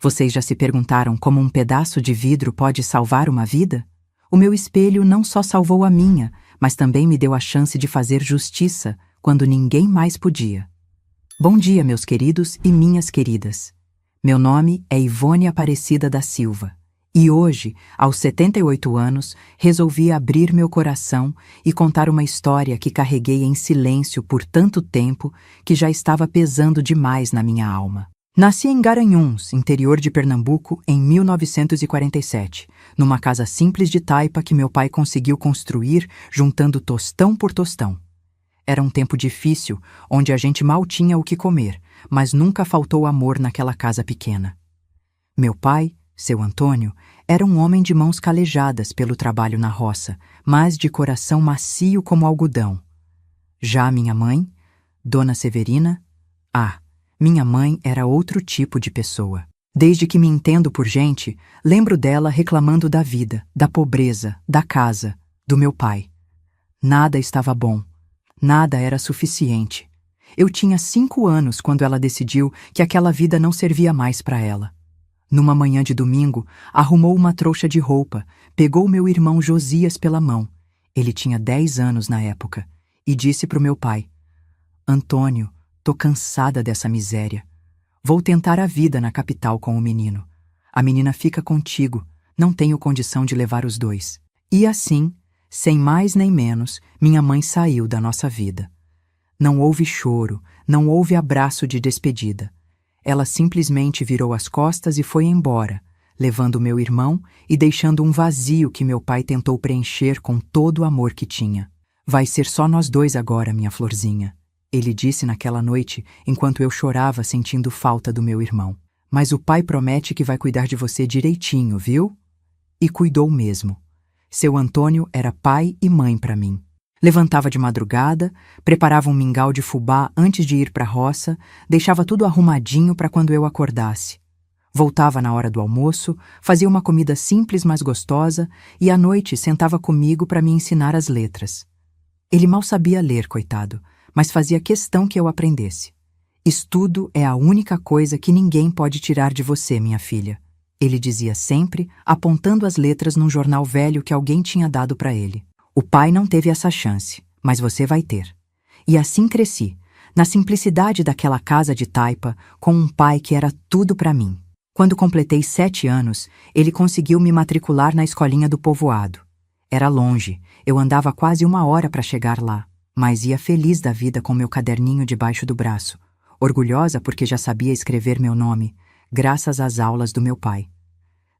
Vocês já se perguntaram como um pedaço de vidro pode salvar uma vida? O meu espelho não só salvou a minha, mas também me deu a chance de fazer justiça quando ninguém mais podia. Bom dia, meus queridos e minhas queridas. Meu nome é Ivone Aparecida da Silva. E hoje, aos 78 anos, resolvi abrir meu coração e contar uma história que carreguei em silêncio por tanto tempo que já estava pesando demais na minha alma. Nasci em Garanhuns, interior de Pernambuco, em 1947, numa casa simples de taipa que meu pai conseguiu construir juntando tostão por tostão. Era um tempo difícil, onde a gente mal tinha o que comer, mas nunca faltou amor naquela casa pequena. Meu pai, seu Antônio, era um homem de mãos calejadas pelo trabalho na roça, mas de coração macio como algodão. Já minha mãe, Dona Severina, minha mãe era outro tipo de pessoa. Desde que me entendo por gente, lembro dela reclamando da vida, da pobreza, da casa, do meu pai. Nada estava bom. Nada era suficiente. Eu tinha 5 anos quando ela decidiu que aquela vida não servia mais para ela. Numa manhã de domingo, arrumou uma trouxa de roupa, pegou meu irmão Josias pela mão, ele tinha 10 anos na época, e disse pro meu pai: Antônio, tô cansada dessa miséria. Vou tentar a vida na capital com o menino. A menina fica contigo, não tenho condição de levar os dois. E assim, sem mais nem menos, minha mãe saiu da nossa vida. Não houve choro, não houve abraço de despedida. Ela simplesmente virou as costas e foi embora, levando meu irmão e deixando um vazio que meu pai tentou preencher com todo o amor que tinha. Vai ser só nós dois agora, minha florzinha, ele disse naquela noite, enquanto eu chorava sentindo falta do meu irmão. Mas o pai promete que vai cuidar de você direitinho, viu? E cuidou mesmo. Seu Antônio era pai e mãe para mim. Levantava de madrugada, preparava um mingau de fubá antes de ir para a roça, deixava tudo arrumadinho para quando eu acordasse. Voltava na hora do almoço, fazia uma comida simples mas gostosa e à noite sentava comigo para me ensinar as letras. Ele mal sabia ler, coitado, mas fazia questão que eu aprendesse. Estudo é a única coisa que ninguém pode tirar de você, minha filha. Ele dizia sempre, apontando as letras num jornal velho que alguém tinha dado para ele. O pai não teve essa chance, mas você vai ter. E assim cresci, na simplicidade daquela casa de taipa, com um pai que era tudo para mim. Quando completei 7 anos, ele conseguiu me matricular na escolinha do povoado. Era longe, eu andava quase 1 hora para chegar lá, mas ia feliz da vida com meu caderninho debaixo do braço, orgulhosa porque já sabia escrever meu nome, graças às aulas do meu pai.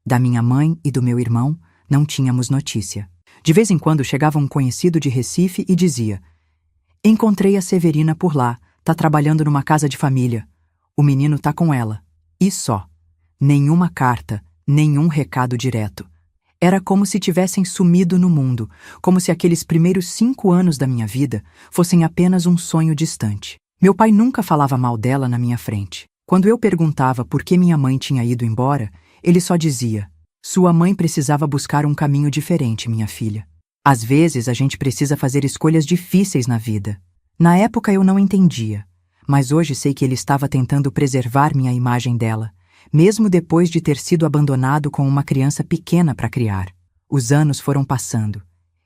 Da minha mãe e do meu irmão, não tínhamos notícia. De vez em quando chegava um conhecido de Recife e dizia: encontrei a Severina por lá, tá trabalhando numa casa de família. O menino tá com ela. E só. Nenhuma carta, nenhum recado direto. Era como se tivessem sumido no mundo, como se aqueles primeiros 5 anos da minha vida fossem apenas um sonho distante. Meu pai nunca falava mal dela na minha frente. Quando eu perguntava por que minha mãe tinha ido embora, ele só dizia: sua mãe precisava buscar um caminho diferente, minha filha. Às vezes a gente precisa fazer escolhas difíceis na vida. Na época eu não entendia, mas hoje sei que ele estava tentando preservar minha imagem dela, mesmo depois de ter sido abandonado com uma criança pequena para criar. Os anos foram passando,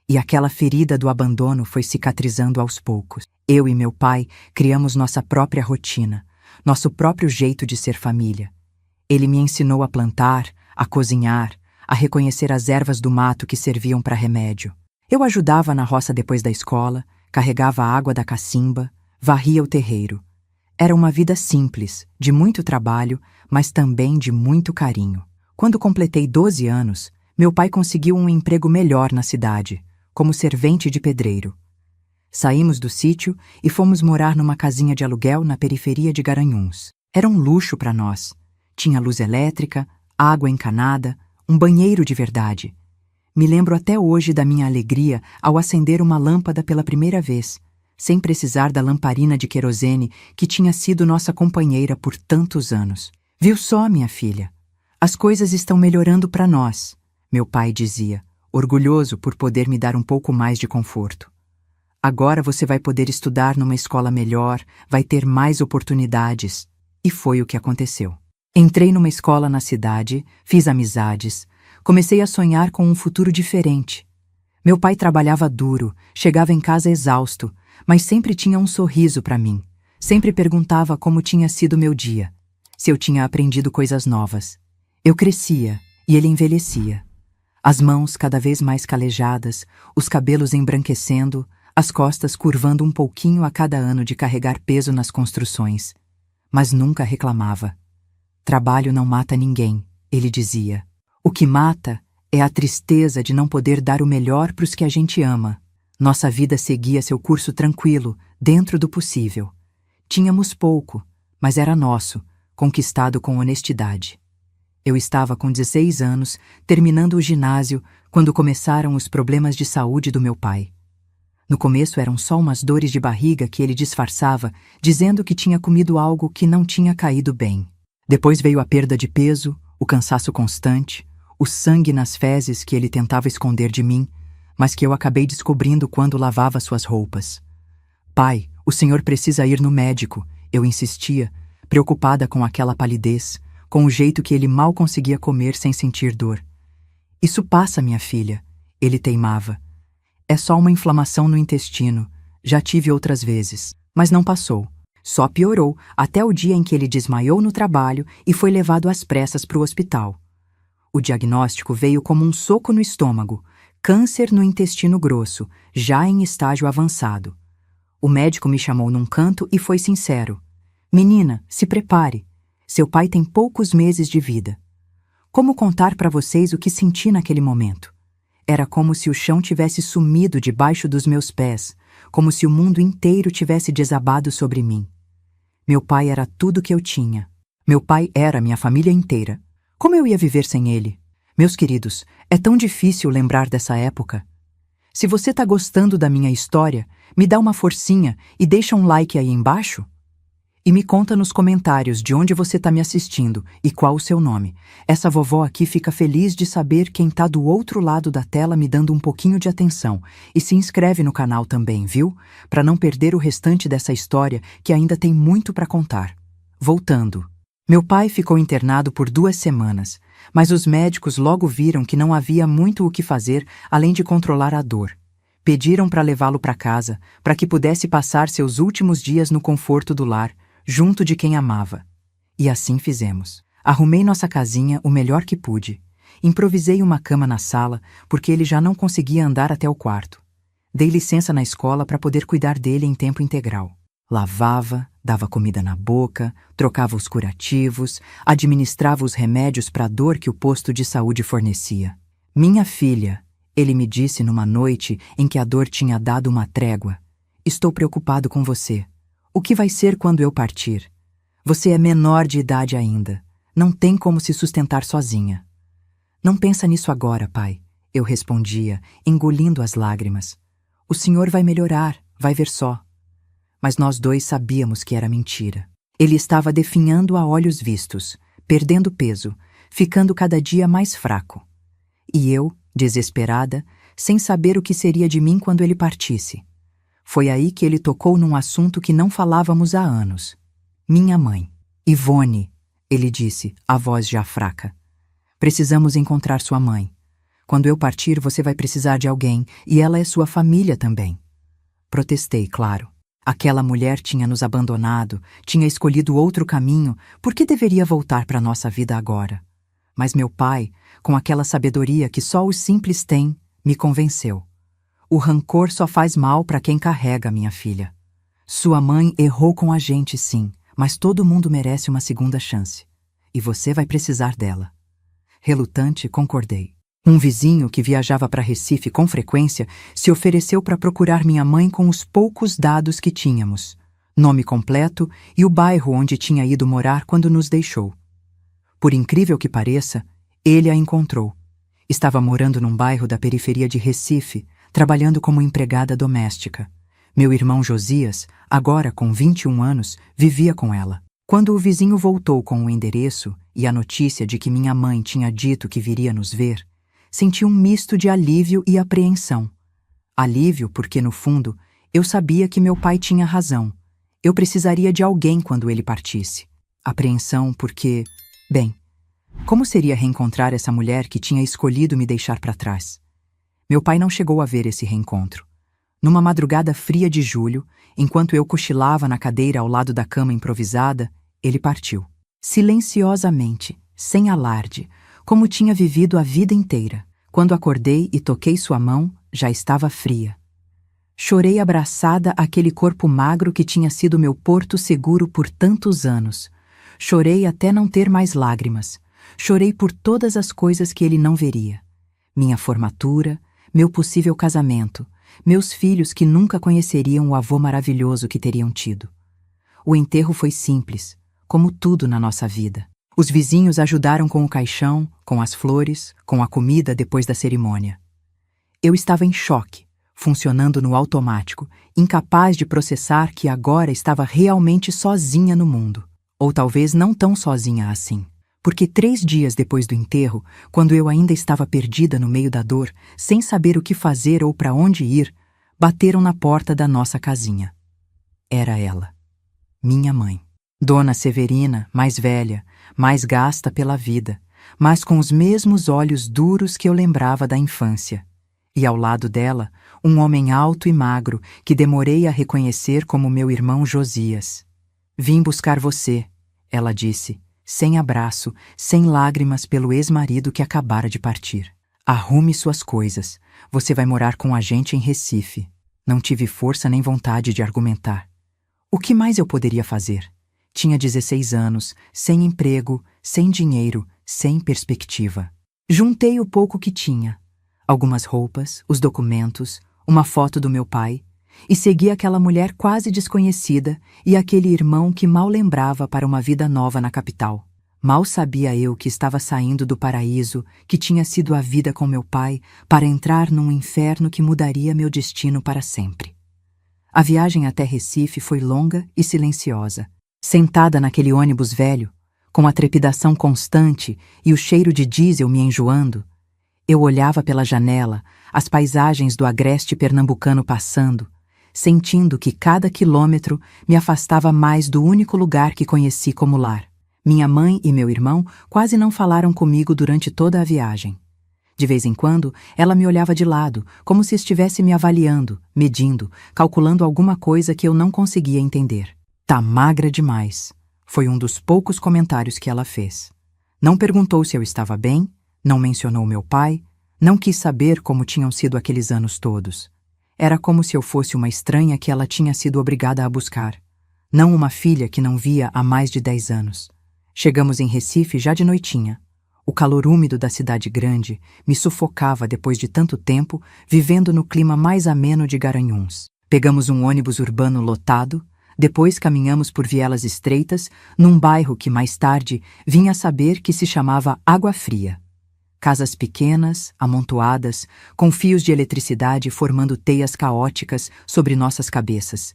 e aquela ferida do abandono foi cicatrizando aos poucos. Eu e meu pai criamos nossa própria rotina, nosso próprio jeito de ser família. Ele me ensinou a plantar, a cozinhar, a reconhecer as ervas do mato que serviam para remédio. Eu ajudava na roça depois da escola, carregava a água da cacimba, varria o terreiro. Era uma vida simples, de muito trabalho, mas também de muito carinho. Quando completei 12 anos, meu pai conseguiu um emprego melhor na cidade, como servente de pedreiro. Saímos do sítio e fomos morar numa casinha de aluguel na periferia de Garanhuns. Era um luxo para nós. Tinha luz elétrica, água encanada, um banheiro de verdade. Me lembro até hoje da minha alegria ao acender uma lâmpada pela primeira vez, sem precisar da lamparina de querosene que tinha sido nossa companheira por tantos anos. Viu só, minha filha? As coisas estão melhorando para nós, meu pai dizia, orgulhoso por poder me dar um pouco mais de conforto. Agora você vai poder estudar numa escola melhor, vai ter mais oportunidades. E foi o que aconteceu. Entrei numa escola na cidade, fiz amizades, comecei a sonhar com um futuro diferente. Meu pai trabalhava duro, chegava em casa exausto, mas sempre tinha um sorriso para mim. Sempre perguntava como tinha sido meu dia, se eu tinha aprendido coisas novas. Eu crescia e ele envelhecia. As mãos cada vez mais calejadas, os cabelos embranquecendo, as costas curvando um pouquinho a cada ano de carregar peso nas construções. Mas nunca reclamava. Trabalho não mata ninguém, ele dizia. O que mata é a tristeza de não poder dar o melhor para os que a gente ama. Nossa vida seguia seu curso tranquilo, dentro do possível. Tínhamos pouco, mas era nosso, conquistado com honestidade. Eu estava com 16 anos, terminando o ginásio, quando começaram os problemas de saúde do meu pai. No começo eram só umas dores de barriga que ele disfarçava, dizendo que tinha comido algo que não tinha caído bem. Depois veio a perda de peso, o cansaço constante, o sangue nas fezes que ele tentava esconder de mim, mas que eu acabei descobrindo quando lavava suas roupas. Pai, o senhor precisa ir no médico, eu insistia, preocupada com aquela palidez, com o jeito que ele mal conseguia comer sem sentir dor. Isso passa, minha filha, ele teimava. É só uma inflamação no intestino, já tive outras vezes, mas não passou. Só piorou até o dia em que ele desmaiou no trabalho e foi levado às pressas para o hospital. O diagnóstico veio como um soco no estômago, câncer no intestino grosso, já em estágio avançado. O médico me chamou num canto e foi sincero. Menina, se prepare. Seu pai tem poucos meses de vida. Como contar para vocês o que senti naquele momento? Era como se o chão tivesse sumido debaixo dos meus pés, como se o mundo inteiro tivesse desabado sobre mim. Meu pai era tudo que eu tinha. Meu pai era minha família inteira. Como eu ia viver sem ele? Meus queridos, é tão difícil lembrar dessa época. Se você tá gostando da minha história, me dá uma forcinha e deixa um like aí embaixo. E me conta nos comentários de onde você tá me assistindo e qual o seu nome. Essa vovó aqui fica feliz de saber quem tá do outro lado da tela me dando um pouquinho de atenção. E se inscreve no canal também, viu? Para não perder o restante dessa história que ainda tem muito para contar. Voltando. Meu pai ficou internado por 2 semanas, mas os médicos logo viram que não havia muito o que fazer além de controlar a dor. Pediram para levá-lo para casa, para que pudesse passar seus últimos dias no conforto do lar, junto de quem amava. E assim fizemos. Arrumei nossa casinha o melhor que pude. Improvisei uma cama na sala, porque ele já não conseguia andar até o quarto. Dei licença na escola para poder cuidar dele em tempo integral. Lavava, dava comida na boca, trocava os curativos, administrava os remédios para a dor que o posto de saúde fornecia. Minha filha, ele me disse numa noite em que a dor tinha dado uma trégua. Estou preocupado com você. O que vai ser quando eu partir? Você é menor de idade ainda. Não tem como se sustentar sozinha. Não pensa nisso agora, pai, eu respondia, engolindo as lágrimas. O senhor vai melhorar, vai ver só. Mas nós dois sabíamos que era mentira. Ele estava definhando a olhos vistos, perdendo peso, ficando cada dia mais fraco. E eu, desesperada, sem saber o que seria de mim quando ele partisse. Foi aí que ele tocou num assunto que não falávamos há anos. Minha mãe. Ivone, ele disse, a voz já fraca. Precisamos encontrar sua mãe. Quando eu partir, você vai precisar de alguém, e ela é sua família também. Protestei, claro. Aquela mulher tinha nos abandonado, tinha escolhido outro caminho, por que deveria voltar para nossa vida agora? Mas meu pai, com aquela sabedoria que só os simples têm, me convenceu. O rancor só faz mal para quem carrega, minha filha. Sua mãe errou com a gente, sim, mas todo mundo merece uma segunda chance. E você vai precisar dela. Relutante, concordei. Um vizinho que viajava para Recife com frequência se ofereceu para procurar minha mãe com os poucos dados que tínhamos, nome completo e o bairro onde tinha ido morar quando nos deixou. Por incrível que pareça, ele a encontrou. Estava morando num bairro da periferia de Recife, trabalhando como empregada doméstica. Meu irmão Josias, agora com 21 anos, vivia com ela. Quando o vizinho voltou com o endereço e a notícia de que minha mãe tinha dito que viria nos ver, senti um misto de alívio e apreensão. Alívio porque, no fundo, eu sabia que meu pai tinha razão. Eu precisaria de alguém quando ele partisse. Apreensão porque Bem, como seria reencontrar essa mulher que tinha escolhido me deixar para trás? Meu pai não chegou a ver esse reencontro. Numa madrugada fria de julho, enquanto eu cochilava na cadeira ao lado da cama improvisada, ele partiu. Silenciosamente, sem alarde, como tinha vivido a vida inteira. Quando acordei e toquei sua mão, já estava fria. Chorei abraçada àquele corpo magro que tinha sido meu porto seguro por tantos anos. Chorei até não ter mais lágrimas. Chorei por todas as coisas que ele não veria. Minha formatura, meu possível casamento, meus filhos que nunca conheceriam o avô maravilhoso que teriam tido. O enterro foi simples, como tudo na nossa vida. Os vizinhos ajudaram com o caixão, com as flores, com a comida depois da cerimônia. Eu estava em choque, funcionando no automático, incapaz de processar que agora estava realmente sozinha no mundo. Ou talvez não tão sozinha assim. Porque 3 dias depois do enterro, quando eu ainda estava perdida no meio da dor, sem saber o que fazer ou para onde ir, bateram na porta da nossa casinha. Era ela, minha mãe. Dona Severina, mais velha, mais gasta pela vida, mas com os mesmos olhos duros que eu lembrava da infância. E ao lado dela, um homem alto e magro que demorei a reconhecer como meu irmão Josias. Vim buscar você, ela disse, sem abraço, sem lágrimas pelo ex-marido que acabara de partir. Arrume suas coisas, você vai morar com a gente em Recife. Não tive força nem vontade de argumentar. O que mais eu poderia fazer? Tinha 16 anos, sem emprego, sem dinheiro, sem perspectiva. Juntei o pouco que tinha. Algumas roupas, os documentos, uma foto do meu pai, e segui aquela mulher quase desconhecida e aquele irmão que mal lembrava para uma vida nova na capital. Mal sabia eu que estava saindo do paraíso, que tinha sido a vida com meu pai, para entrar num inferno que mudaria meu destino para sempre. A viagem até Recife foi longa e silenciosa. Sentada naquele ônibus velho, com a trepidação constante e o cheiro de diesel me enjoando, eu olhava pela janela, as paisagens do agreste pernambucano passando, sentindo que cada quilômetro me afastava mais do único lugar que conheci como lar. Minha mãe e meu irmão quase não falaram comigo durante toda a viagem. De vez em quando, ela me olhava de lado, como se estivesse me avaliando, medindo, calculando alguma coisa que eu não conseguia entender. Tá magra demais, foi um dos poucos comentários que ela fez. Não perguntou se eu estava bem, não mencionou meu pai, não quis saber como tinham sido aqueles anos todos. Era como se eu fosse uma estranha que ela tinha sido obrigada a buscar, não uma filha que não via há mais de 10 anos. Chegamos em Recife já de noitinha. O calor úmido da cidade grande me sufocava depois de tanto tempo vivendo no clima mais ameno de Garanhuns. Pegamos um ônibus urbano lotado, depois caminhamos por vielas estreitas num bairro que mais tarde vinha a saber que se chamava Água Fria. Casas pequenas, amontoadas, com fios de eletricidade formando teias caóticas sobre nossas cabeças.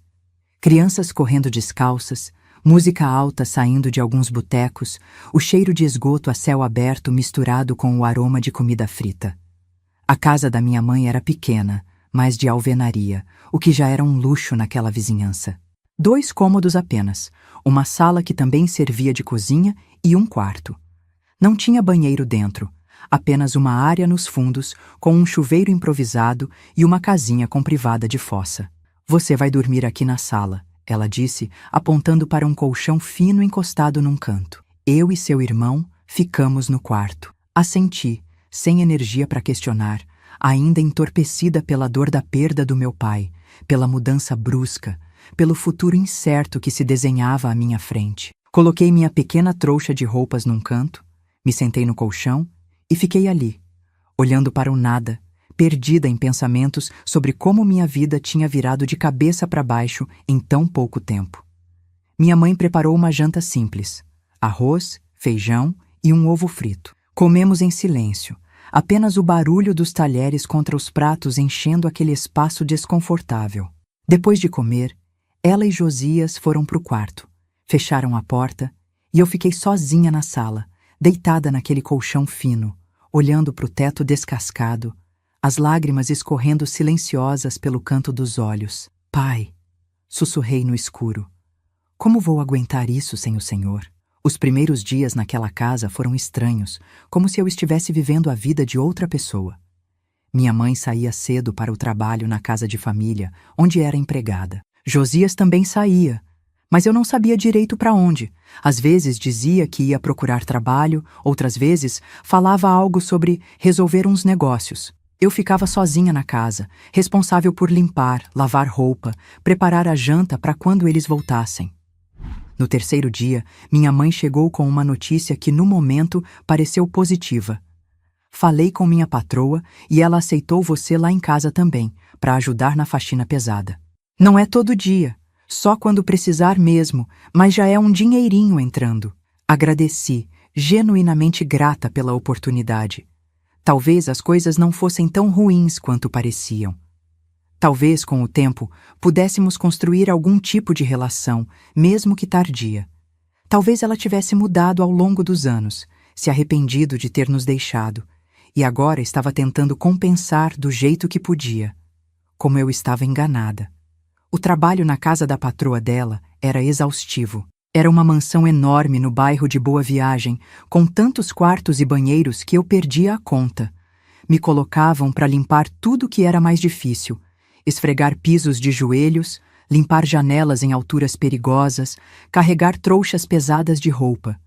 Crianças correndo descalças, música alta saindo de alguns botecos, o cheiro de esgoto a céu aberto misturado com o aroma de comida frita. A casa da minha mãe era pequena, mas de alvenaria, o que já era um luxo naquela vizinhança. 2 cômodos apenas, uma sala que também servia de cozinha e um quarto. Não tinha banheiro dentro, apenas uma área nos fundos com um chuveiro improvisado e uma casinha com privada de fossa. Você vai dormir aqui na sala, ela disse, apontando para um colchão fino encostado num canto. Eu e seu irmão ficamos no quarto. Assenti, sem energia para questionar, ainda entorpecida pela dor da perda do meu pai, pela mudança brusca, pelo futuro incerto que se desenhava à minha frente. Coloquei minha pequena trouxa de roupas num canto, me sentei no colchão e fiquei ali, olhando para o nada, perdida em pensamentos sobre como minha vida tinha virado de cabeça para baixo em tão pouco tempo. Minha mãe preparou uma janta simples: arroz, feijão e um ovo frito. Comemos em silêncio, apenas o barulho dos talheres contra os pratos enchendo aquele espaço desconfortável. Depois de comer, ela e Josias foram para o quarto, fecharam a porta e eu fiquei sozinha na sala, deitada naquele colchão fino, olhando para o teto descascado, as lágrimas escorrendo silenciosas pelo canto dos olhos. Pai, sussurrei no escuro, como vou aguentar isso sem o Senhor? Os primeiros dias naquela casa foram estranhos, como se eu estivesse vivendo a vida de outra pessoa. Minha mãe saía cedo para o trabalho na casa de família, onde era empregada. Josias também saía, mas eu não sabia direito para onde. Às vezes dizia que ia procurar trabalho, outras vezes falava algo sobre resolver uns negócios. Eu ficava sozinha na casa, responsável por limpar, lavar roupa, preparar a janta para quando eles voltassem. No terceiro dia, minha mãe chegou com uma notícia que no momento pareceu positiva. Falei com minha patroa e ela aceitou você lá em casa também, para ajudar na faxina pesada. Não é todo dia, só quando precisar mesmo, mas já é um dinheirinho entrando. Agradeci, genuinamente grata pela oportunidade. Talvez as coisas não fossem tão ruins quanto pareciam. Talvez, com o tempo, pudéssemos construir algum tipo de relação, mesmo que tardia. Talvez ela tivesse mudado ao longo dos anos, se arrependido de ter nos deixado, e agora estava tentando compensar do jeito que podia. Como eu estava enganada. O trabalho na casa da patroa dela era exaustivo. Era uma mansão enorme no bairro de Boa Viagem, com tantos quartos e banheiros que eu perdia a conta. Me colocavam para limpar tudo que era mais difícil, esfregar pisos de joelhos, limpar janelas em alturas perigosas, carregar trouxas pesadas de roupa.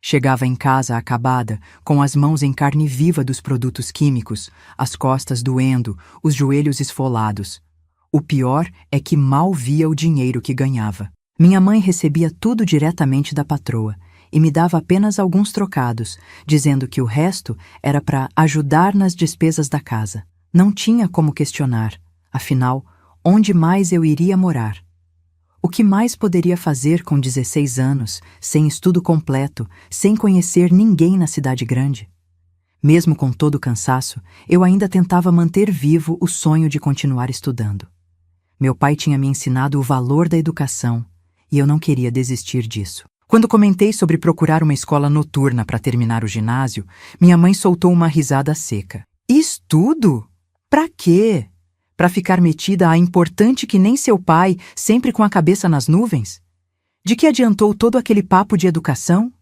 Chegava em casa acabada, com as mãos em carne viva dos produtos químicos, as costas doendo, os joelhos esfolados. O pior é que mal via o dinheiro que ganhava. Minha mãe recebia tudo diretamente da patroa e me dava apenas alguns trocados, dizendo que o resto era para ajudar nas despesas da casa. Não tinha como questionar. Afinal, onde mais eu iria morar? O que mais poderia fazer com 16 anos, sem estudo completo, sem conhecer ninguém na cidade grande? Mesmo com todo o cansaço, eu ainda tentava manter vivo o sonho de continuar estudando. Meu pai tinha me ensinado o valor da educação, e eu não queria desistir disso. Quando comentei sobre procurar uma escola noturna para terminar o ginásio, minha mãe soltou uma risada seca. Estudo? Pra quê? Para ficar metida a importante que nem seu pai, sempre com a cabeça nas nuvens? De que adiantou todo aquele papo de educação?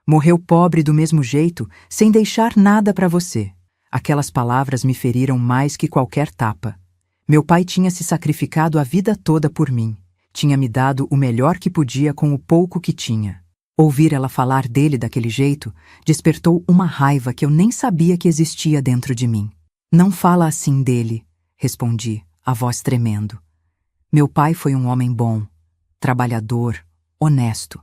Morreu pobre do mesmo jeito, sem deixar nada para você. Aquelas palavras me feriram mais que qualquer tapa. Meu pai tinha se sacrificado a vida toda por mim. Tinha me dado o melhor que podia com o pouco que tinha. Ouvir ela falar dele daquele jeito despertou uma raiva que eu nem sabia que existia dentro de mim. Não fala assim dele, respondi, a voz tremendo. Meu pai foi um homem bom, trabalhador, honesto.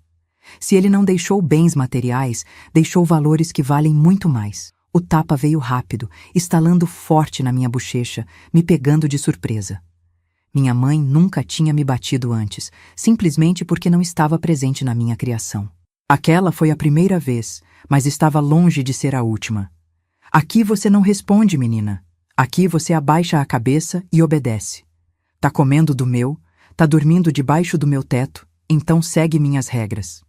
Se ele não deixou bens materiais, deixou valores que valem muito mais. O tapa veio rápido, estalando forte na minha bochecha, me pegando de surpresa. Minha mãe nunca tinha me batido antes, simplesmente porque não estava presente na minha criação. Aquela foi a primeira vez, mas estava longe de ser a última. Aqui você não responde, menina. Aqui você abaixa a cabeça e obedece. Tá comendo do meu, tá dormindo debaixo do meu teto, então segue minhas regras.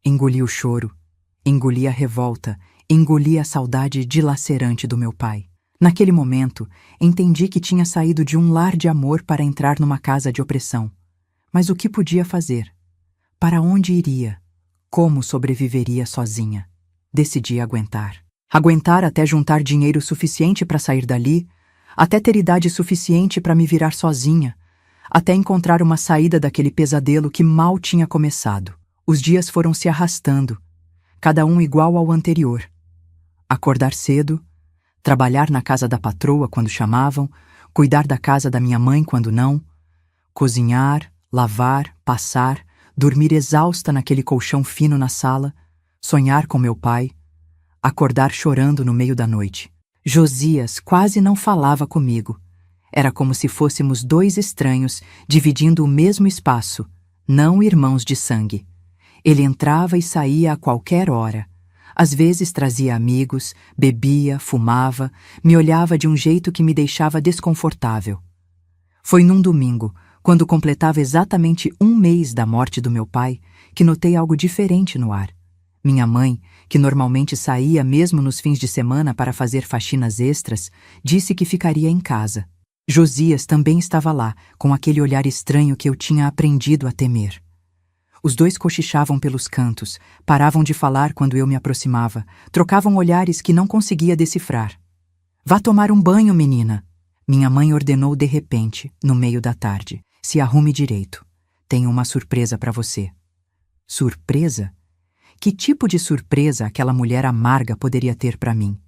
Engoli o choro, engoli a revolta, engoli a saudade dilacerante do meu pai. Naquele momento, entendi que tinha saído de um lar de amor para entrar numa casa de opressão. Mas o que podia fazer? Para onde iria? Como sobreviveria sozinha? Decidi aguentar. Aguentar até juntar dinheiro suficiente para sair dali, até ter idade suficiente para me virar sozinha, até encontrar uma saída daquele pesadelo que mal tinha começado. Os dias foram se arrastando, cada um igual ao anterior. Acordar cedo, trabalhar na casa da patroa quando chamavam, cuidar da casa da minha mãe quando não, cozinhar, lavar, passar, dormir exausta naquele colchão fino na sala, sonhar com meu pai, acordar chorando no meio da noite. Josias quase não falava comigo. Era como se fôssemos dois estranhos dividindo o mesmo espaço, não irmãos de sangue. Ele entrava e saía a qualquer hora. Às vezes trazia amigos, bebia, fumava, me olhava de um jeito que me deixava desconfortável. Foi num domingo, quando completava exatamente 1 mês da morte do meu pai, que notei algo diferente no ar. Minha mãe, que normalmente saía mesmo nos fins de semana para fazer faxinas extras, disse que ficaria em casa. Josias também estava lá, com aquele olhar estranho que eu tinha aprendido a temer. Os dois cochichavam pelos cantos, paravam de falar quando eu me aproximava, trocavam olhares que não conseguia decifrar. Vá tomar um banho, menina! Minha mãe ordenou de repente, no meio da tarde. Se arrume direito. Tenho uma surpresa para você. Surpresa? Que tipo de surpresa aquela mulher amarga poderia ter para mim?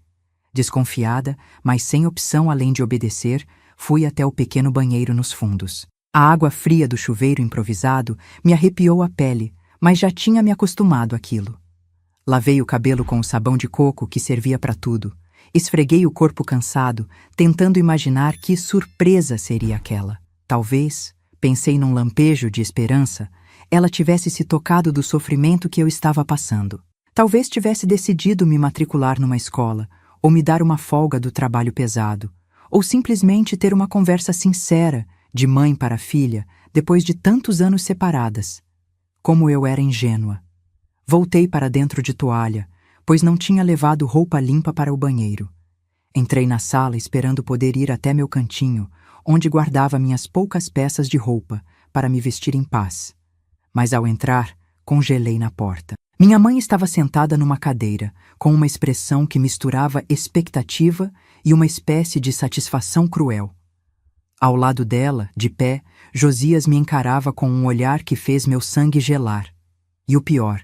Desconfiada, mas sem opção além de obedecer, fui até o pequeno banheiro nos fundos. A água fria do chuveiro improvisado me arrepiou a pele, mas já tinha me acostumado àquilo. Lavei o cabelo com o sabão de coco que servia para tudo. Esfreguei o corpo cansado, tentando imaginar que surpresa seria aquela. Talvez, pensei num lampejo de esperança, ela tivesse se tocado do sofrimento que eu estava passando. Talvez tivesse decidido me matricular numa escola, ou me dar uma folga do trabalho pesado, ou simplesmente ter uma conversa sincera, de mãe para filha, depois de tantos anos separadas. Como eu era ingênua. Voltei para dentro de toalha, pois não tinha levado roupa limpa para o banheiro. Entrei na sala esperando poder ir até meu cantinho, onde guardava minhas poucas peças de roupa, para me vestir em paz. Mas ao entrar, congelei na porta. Minha mãe estava sentada numa cadeira, com uma expressão que misturava expectativa e uma espécie de satisfação cruel. Ao lado dela, de pé, Josias me encarava com um olhar que fez meu sangue gelar. E o pior,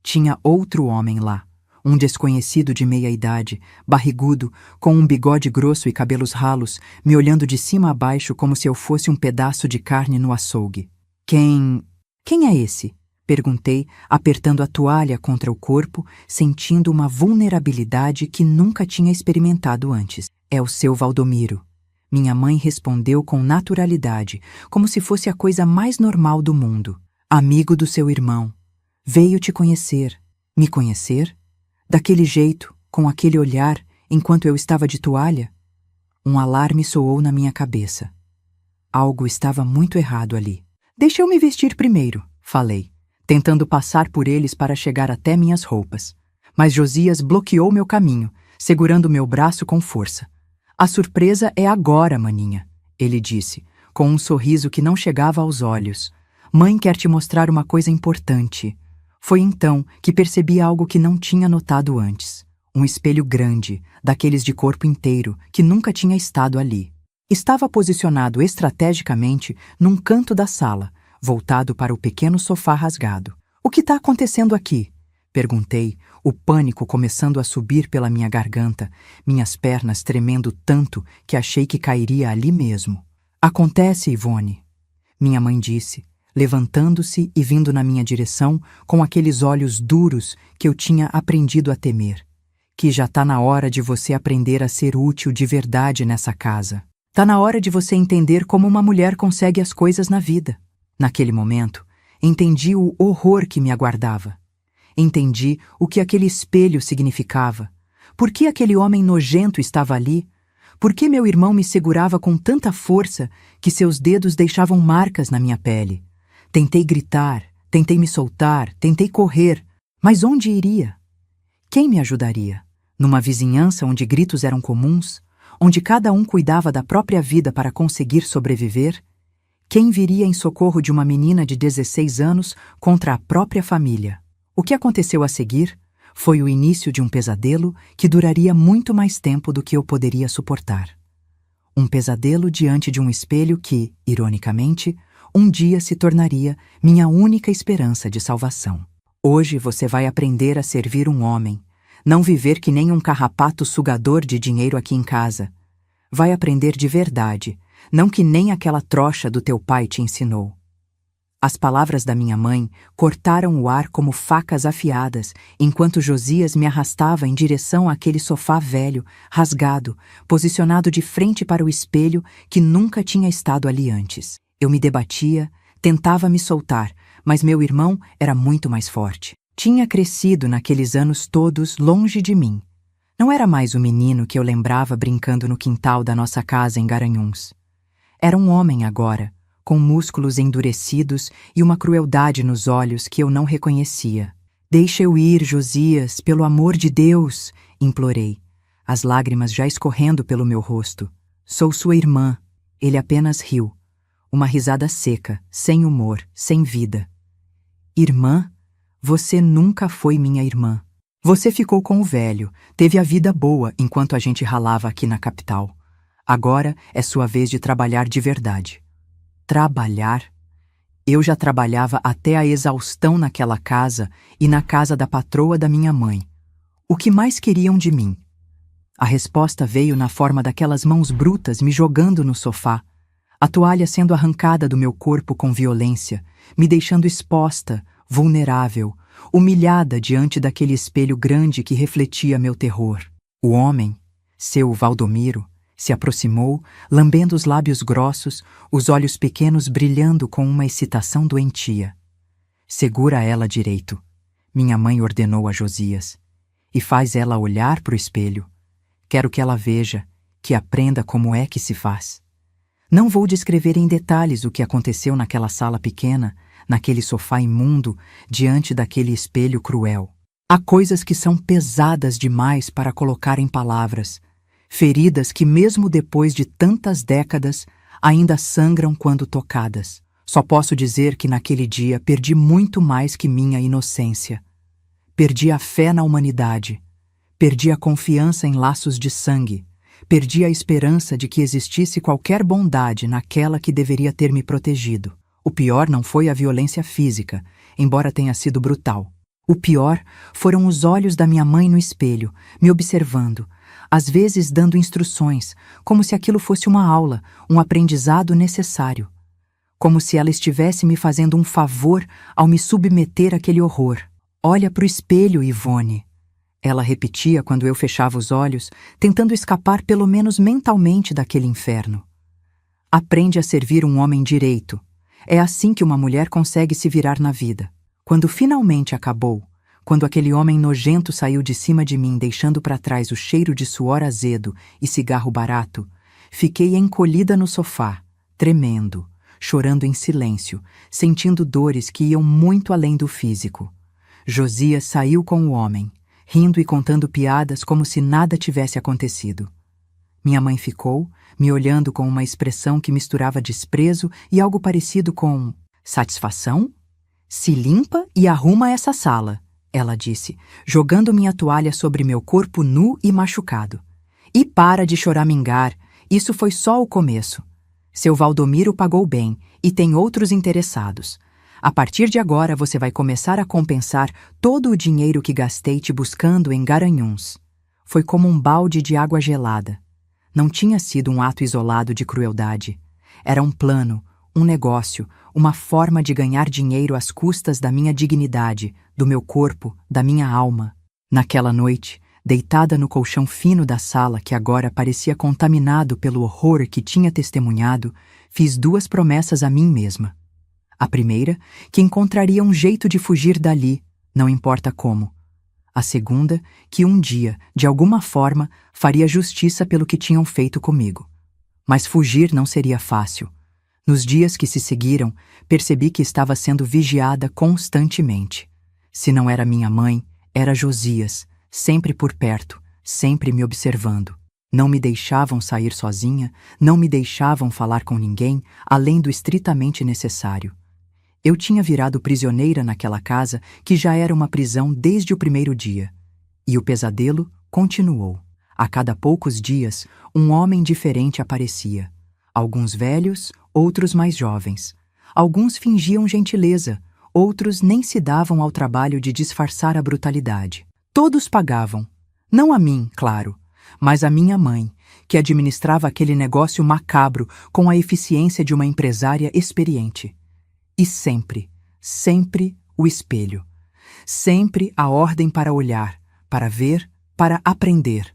tinha outro homem lá, um desconhecido de meia-idade, barrigudo, com um bigode grosso e cabelos ralos, me olhando de cima a baixo como se eu fosse um pedaço de carne no açougue. Quem é esse? Perguntei, apertando a toalha contra o corpo, sentindo uma vulnerabilidade que nunca tinha experimentado antes. É o seu Valdomiro. Minha mãe respondeu com naturalidade, como se fosse a coisa mais normal do mundo. Amigo do seu irmão. Veio te conhecer. Me conhecer? Daquele jeito, com aquele olhar, enquanto eu estava de toalha? Um alarme soou na minha cabeça. Algo estava muito errado ali. Deixa eu me vestir primeiro, falei, tentando passar por eles para chegar até minhas roupas. Mas Josias bloqueou meu caminho, segurando meu braço com força. A surpresa é agora, maninha, ele disse, com um sorriso que não chegava aos olhos. Mãe quer te mostrar uma coisa importante. Foi então que percebi algo que não tinha notado antes. Um espelho grande, daqueles de corpo inteiro, que nunca tinha estado ali. Estava posicionado estrategicamente num canto da sala, voltado para o pequeno sofá rasgado. O que está acontecendo aqui? Perguntei, o pânico começando a subir pela minha garganta, minhas pernas tremendo tanto que achei que cairia ali mesmo. Acontece, Ivone, minha mãe disse, levantando-se e vindo na minha direção com aqueles olhos duros que eu tinha aprendido a temer. Que já tá na hora de você aprender a ser útil de verdade nessa casa. Tá na hora de você entender como uma mulher consegue as coisas na vida. Naquele momento, entendi o horror que me aguardava. Entendi o que aquele espelho significava. Por que aquele homem nojento estava ali? Por que meu irmão me segurava com tanta força que seus dedos deixavam marcas na minha pele? Tentei gritar, tentei me soltar, tentei correr, mas onde iria? Quem me ajudaria? Numa vizinhança onde gritos eram comuns? Onde cada um cuidava da própria vida para conseguir sobreviver? Quem viria em socorro de uma menina de 16 anos contra a própria família? O que aconteceu a seguir foi o início de um pesadelo que duraria muito mais tempo do que eu poderia suportar. Um pesadelo diante de um espelho que, ironicamente, um dia se tornaria minha única esperança de salvação. Hoje você vai aprender a servir um homem, não viver que nem um carrapato sugador de dinheiro aqui em casa. Vai aprender de verdade, não que nem aquela trouxa do teu pai te ensinou. As palavras da minha mãe cortaram o ar como facas afiadas, enquanto Josias me arrastava em direção àquele sofá velho, rasgado, posicionado de frente para o espelho que nunca tinha estado ali antes. Eu me debatia, tentava me soltar, mas meu irmão era muito mais forte. Tinha crescido naqueles anos todos longe de mim. Não era mais o menino que eu lembrava brincando no quintal da nossa casa em Garanhuns. Era um homem agora, com músculos endurecidos e uma crueldade nos olhos que eu não reconhecia. Deixa eu ir, Josias, pelo amor de Deus, implorei, as lágrimas já escorrendo pelo meu rosto. Sou sua irmã. Ele apenas riu. Uma risada seca, sem humor, sem vida. Irmã, você nunca foi minha irmã. Você ficou com o velho, teve a vida boa enquanto a gente ralava aqui na capital. Agora é sua vez de trabalhar de verdade. Trabalhar? Eu já trabalhava até a exaustão naquela casa e na casa da patroa da minha mãe. O que mais queriam de mim? A resposta veio na forma daquelas mãos brutas me jogando no sofá, a toalha sendo arrancada do meu corpo com violência, me deixando exposta, vulnerável, humilhada diante daquele espelho grande que refletia meu terror. O homem, seu Valdomiro, se aproximou, lambendo os lábios grossos, os olhos pequenos brilhando com uma excitação doentia. Segura ela direito, minha mãe ordenou a Josias, e faz ela olhar para o espelho. Quero que ela veja, que aprenda como é que se faz. Não vou descrever em detalhes o que aconteceu naquela sala pequena, naquele sofá imundo, diante daquele espelho cruel. Há coisas que são pesadas demais para colocar em palavras, feridas que mesmo depois de tantas décadas ainda sangram quando tocadas. Só posso dizer que naquele dia perdi muito mais que minha inocência. Perdi a fé na humanidade, perdi a confiança em laços de sangue, perdi a esperança de que existisse qualquer bondade naquela que deveria ter me protegido. O pior não foi a violência física, embora tenha sido brutal. O pior foram os olhos da minha mãe no espelho, me observando, às vezes dando instruções, como se aquilo fosse uma aula, um aprendizado necessário. Como se ela estivesse me fazendo um favor ao me submeter àquele horror. Olha para o espelho, Ivone. Ela repetia quando eu fechava os olhos, tentando escapar pelo menos mentalmente daquele inferno. Aprende a servir um homem direito. É assim que uma mulher consegue se virar na vida. Quando finalmente acabou, quando aquele homem nojento saiu de cima de mim deixando para trás o cheiro de suor azedo e cigarro barato, fiquei encolhida no sofá, tremendo, chorando em silêncio, sentindo dores que iam muito além do físico. Josias saiu com o homem, rindo e contando piadas como se nada tivesse acontecido. Minha mãe ficou, me olhando com uma expressão que misturava desprezo e algo parecido com satisfação. Se limpa e arruma essa sala, ela disse, jogando minha toalha sobre meu corpo nu e machucado. E para de choramingar, isso foi só o começo. Seu Valdomiro pagou bem e tem outros interessados. A partir de agora você vai começar a compensar todo o dinheiro que gastei te buscando em Garanhuns. Foi como um balde de água gelada. Não tinha sido um ato isolado de crueldade. Era um plano, um negócio, uma forma de ganhar dinheiro às custas da minha dignidade, do meu corpo, da minha alma. Naquela noite, deitada no colchão fino da sala que agora parecia contaminado pelo horror que tinha testemunhado, fiz 2 promessas a mim mesma. A primeira, que encontraria um jeito de fugir dali, não importa como. A segunda, que um dia, de alguma forma, faria justiça pelo que tinham feito comigo. Mas fugir não seria fácil. Nos dias que se seguiram, percebi que estava sendo vigiada constantemente. Se não era minha mãe, era Josias, sempre por perto, sempre me observando. Não me deixavam sair sozinha, não me deixavam falar com ninguém, além do estritamente necessário. Eu tinha virado prisioneira naquela casa que já era uma prisão desde o primeiro dia. E o pesadelo continuou. A cada poucos dias, um homem diferente aparecia. Alguns velhos, outros mais jovens. Alguns fingiam gentileza, outros nem se davam ao trabalho de disfarçar a brutalidade. Todos pagavam. Não a mim, claro, mas a minha mãe, que administrava aquele negócio macabro com a eficiência de uma empresária experiente. E sempre, sempre o espelho. Sempre a ordem para olhar, para ver, para aprender.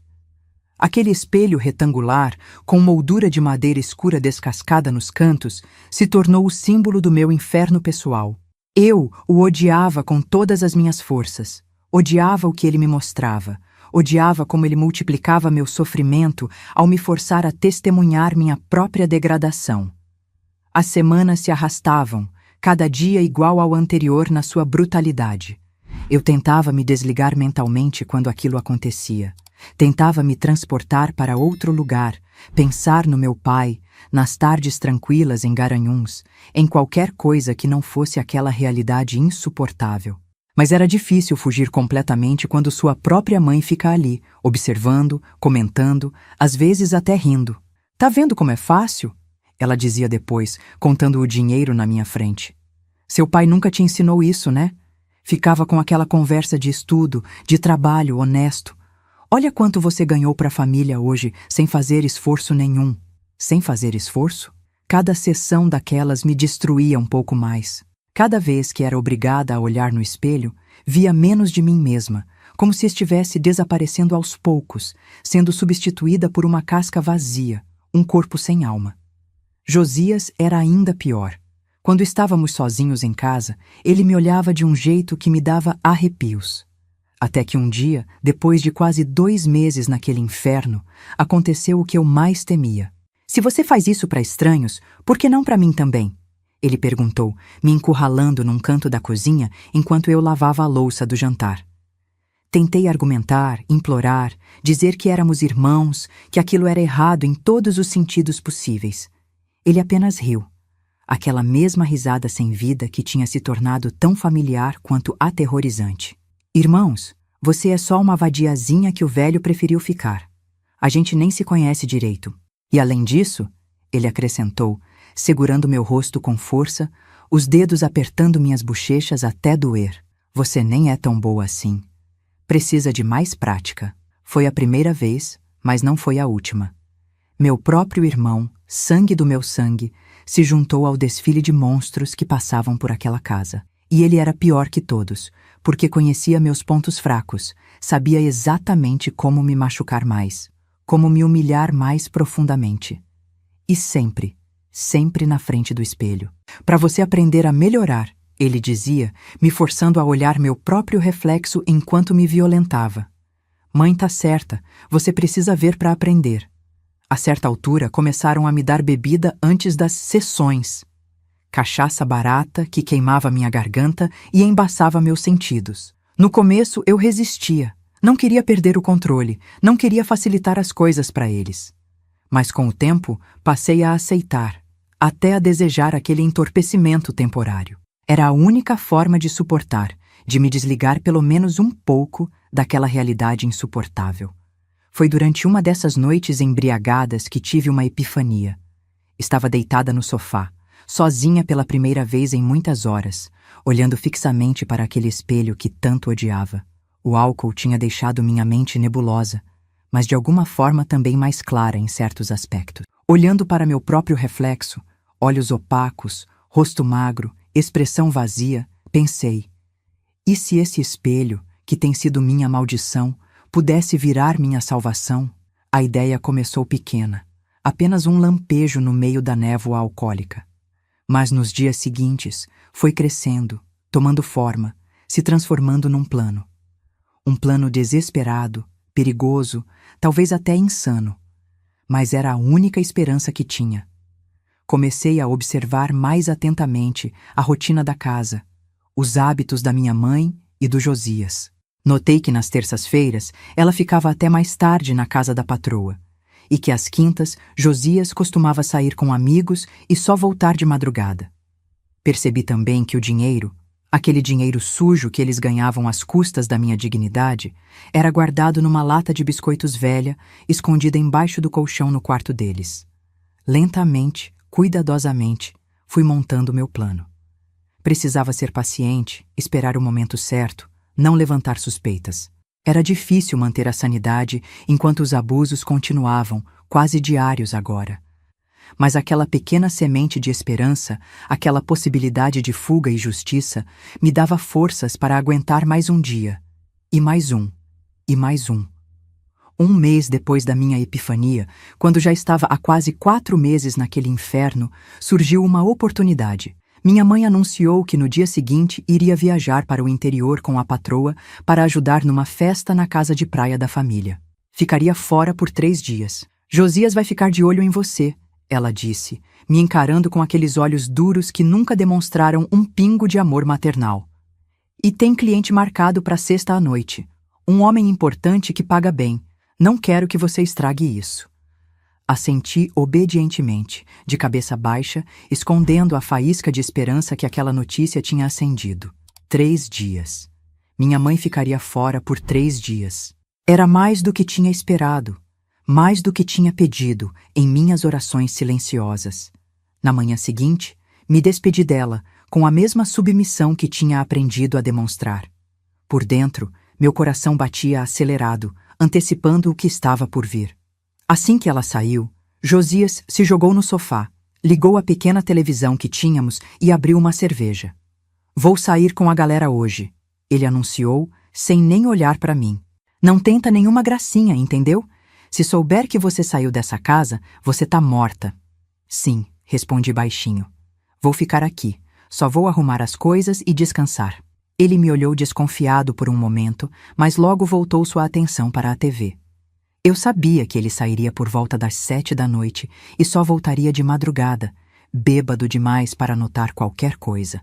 Aquele espelho retangular, com moldura de madeira escura descascada nos cantos, se tornou o símbolo do meu inferno pessoal. Eu o odiava com todas as minhas forças. Odiava o que ele me mostrava. Odiava como ele multiplicava meu sofrimento ao me forçar a testemunhar minha própria degradação. As semanas se arrastavam, cada dia igual ao anterior na sua brutalidade. Eu tentava me desligar mentalmente quando aquilo acontecia. Tentava me transportar para outro lugar, pensar no meu pai, nas tardes tranquilas em Garanhuns, em qualquer coisa que não fosse aquela realidade insuportável. Mas era difícil fugir completamente quando sua própria mãe fica ali, observando, comentando, às vezes até rindo. "Tá vendo como é fácil?" ela dizia depois, contando o dinheiro na minha frente. "Seu pai nunca te ensinou isso, né?" Ficava com aquela conversa de estudo, de trabalho honesto. "Olha quanto você ganhou para a família hoje, sem fazer esforço nenhum." Sem fazer esforço? Cada sessão daquelas me destruía um pouco mais. Cada vez que era obrigada a olhar no espelho, via menos de mim mesma, como se estivesse desaparecendo aos poucos, sendo substituída por uma casca vazia, um corpo sem alma. Josias era ainda pior. Quando estávamos sozinhos em casa, ele me olhava de um jeito que me dava arrepios. Até que um dia, depois de quase 2 meses naquele inferno, aconteceu o que eu mais temia. "Se você faz isso para estranhos, por que não para mim também?" ele perguntou, me encurralando num canto da cozinha enquanto eu lavava a louça do jantar. Tentei argumentar, implorar, dizer que éramos irmãos, que aquilo era errado em todos os sentidos possíveis. Ele apenas riu. Aquela mesma risada sem vida que tinha se tornado tão familiar quanto aterrorizante. "Irmãos, você é só uma vadiazinha que o velho preferiu ficar. A gente nem se conhece direito. E além disso," ele acrescentou, segurando meu rosto com força, os dedos apertando minhas bochechas até doer, "você nem é tão boa assim. Precisa de mais prática." Foi a primeira vez, mas não foi a última. Meu próprio irmão, sangue do meu sangue, se juntou ao desfile de monstros que passavam por aquela casa. E ele era pior que todos, porque conhecia meus pontos fracos, sabia exatamente como me machucar mais, como me humilhar mais profundamente. E sempre, sempre na frente do espelho. "Para você aprender a melhorar", ele dizia, me forçando a olhar meu próprio reflexo enquanto me violentava. "Mãe tá certa, você precisa ver para aprender." A certa altura, começaram a me dar bebida antes das sessões. Cachaça barata que queimava minha garganta e embaçava meus sentidos. No começo, eu resistia. Não queria perder o controle, não queria facilitar as coisas para eles. Mas com o tempo, passei a aceitar, até a desejar aquele entorpecimento temporário. Era a única forma de suportar, de me desligar pelo menos um pouco daquela realidade insuportável. Foi durante uma dessas noites embriagadas que tive uma epifania. Estava deitada no sofá, sozinha pela primeira vez em muitas horas, olhando fixamente para aquele espelho que tanto odiava. O álcool tinha deixado minha mente nebulosa, mas de alguma forma também mais clara em certos aspectos. Olhando para meu próprio reflexo, olhos opacos, rosto magro, expressão vazia, pensei: e se esse espelho, que tem sido minha maldição, pudesse virar minha salvação? A ideia começou pequena, apenas um lampejo no meio da névoa alcoólica. Mas nos dias seguintes, foi crescendo, tomando forma, se transformando num plano. Um plano desesperado, perigoso, talvez até insano. Mas era a única esperança que tinha. Comecei a observar mais atentamente a rotina da casa, os hábitos da minha mãe e do Josias. Notei que nas terças-feiras ela ficava até mais tarde na casa da patroa, e que às quintas Josias costumava sair com amigos e só voltar de madrugada. Percebi também que o dinheiro, aquele dinheiro sujo que eles ganhavam às custas da minha dignidade, era guardado numa lata de biscoitos velha, escondida embaixo do colchão no quarto deles. Lentamente, cuidadosamente, fui montando meu plano. Precisava ser paciente, esperar o momento certo, não levantar suspeitas. Era difícil manter a sanidade enquanto os abusos continuavam, quase diários agora. Mas aquela pequena semente de esperança, aquela possibilidade de fuga e justiça, me dava forças para aguentar mais um dia, e mais um, e mais um. Um mês depois da minha epifania, quando já estava há quase 4 meses naquele inferno, surgiu uma oportunidade. Minha mãe anunciou que no dia seguinte iria viajar para o interior com a patroa para ajudar numa festa na casa de praia da família. Ficaria fora por 3 dias. "Josias vai ficar de olho em você", ela disse, me encarando com aqueles olhos duros que nunca demonstraram um pingo de amor maternal. "E tem cliente marcado para sexta à noite. Um homem importante que paga bem. Não quero que você estrague isso." Assenti obedientemente, de cabeça baixa, escondendo a faísca de esperança que aquela notícia tinha acendido. 3 dias. Minha mãe ficaria fora por 3 dias. Era mais do que tinha esperado, mais do que tinha pedido em minhas orações silenciosas. Na manhã seguinte, me despedi dela, com a mesma submissão que tinha aprendido a demonstrar. Por dentro, meu coração batia acelerado, antecipando o que estava por vir. Assim que ela saiu, Josias se jogou no sofá, ligou a pequena televisão que tínhamos e abriu uma cerveja. "Vou sair com a galera hoje", ele anunciou, sem nem olhar para mim. "Não tenta nenhuma gracinha, entendeu? Se souber que você saiu dessa casa, você tá morta." "Sim", respondi baixinho. "Vou ficar aqui. Só vou arrumar as coisas e descansar." Ele me olhou desconfiado por um momento, mas logo voltou sua atenção para a TV. Eu sabia que ele sairia por volta das 7 da noite e só voltaria de madrugada, bêbado demais para notar qualquer coisa.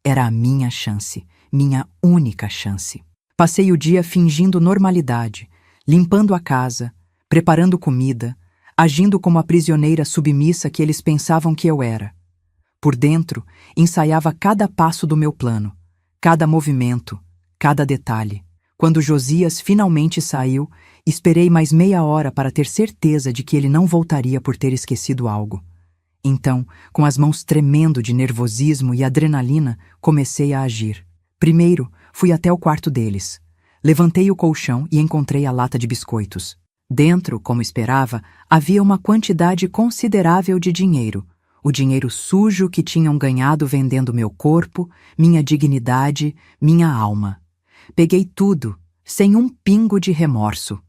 Era a minha chance, minha única chance. Passei o dia fingindo normalidade, limpando a casa, preparando comida, agindo como a prisioneira submissa que eles pensavam que eu era. Por dentro, ensaiava cada passo do meu plano, cada movimento, cada detalhe. Quando Josias finalmente saiu, esperei mais meia hora para ter certeza de que ele não voltaria por ter esquecido algo. Então, com as mãos tremendo de nervosismo e adrenalina, comecei a agir. Primeiro, fui até o quarto deles. Levantei o colchão e encontrei a lata de biscoitos. Dentro, como esperava, havia uma quantidade considerável de dinheiro. O dinheiro sujo que tinham ganhado vendendo meu corpo, minha dignidade, minha alma. Peguei tudo, sem um pingo de remorso.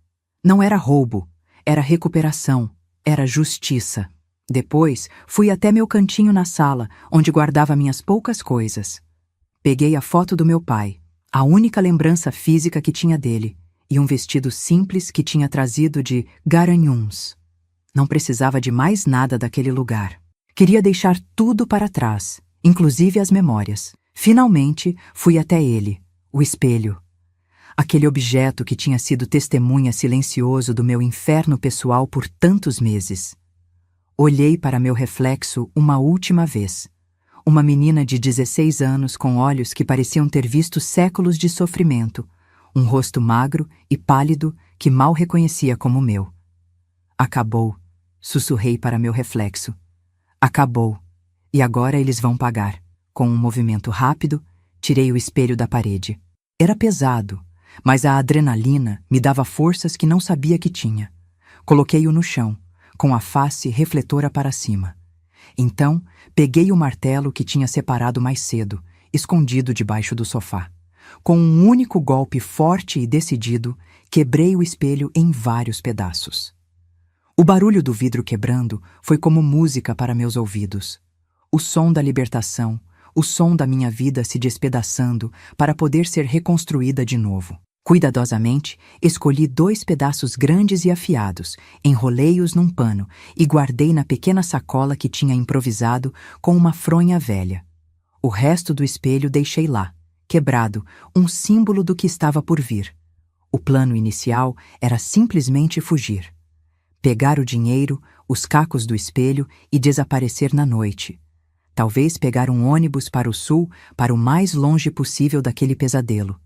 Não era roubo, era recuperação, era justiça. Depois, fui até meu cantinho na sala, onde guardava minhas poucas coisas. Peguei a foto do meu pai, a única lembrança física que tinha dele, e um vestido simples que tinha trazido de Garanhuns. Não precisava de mais nada daquele lugar. Queria deixar tudo para trás, inclusive as memórias. Finalmente, fui até ele, o espelho. Aquele objeto que tinha sido testemunha silencioso do meu inferno pessoal por tantos meses. Olhei para meu reflexo uma última vez. Uma menina de 16 anos com olhos que pareciam ter visto séculos de sofrimento, um rosto magro e pálido que mal reconhecia como meu. Acabou, sussurrei para meu reflexo. Acabou, e agora eles vão pagar. Com um movimento rápido, tirei o espelho da parede. Era pesado, mas a adrenalina me dava forças que não sabia que tinha. Coloquei-o no chão, com a face refletora para cima. Então, peguei o martelo que tinha separado mais cedo, escondido debaixo do sofá. Com um único golpe forte e decidido, quebrei o espelho em vários pedaços. O barulho do vidro quebrando foi como música para meus ouvidos. O som da libertação, o som da minha vida se despedaçando para poder ser reconstruída de novo. Cuidadosamente, escolhi 2 pedaços grandes e afiados, enrolei-os num pano e guardei na pequena sacola que tinha improvisado com uma fronha velha. O resto do espelho deixei lá, quebrado, um símbolo do que estava por vir. O plano inicial era simplesmente fugir. Pegar o dinheiro, os cacos do espelho e desaparecer na noite. Talvez pegar um ônibus para o sul, para o mais longe possível daquele pesadelo.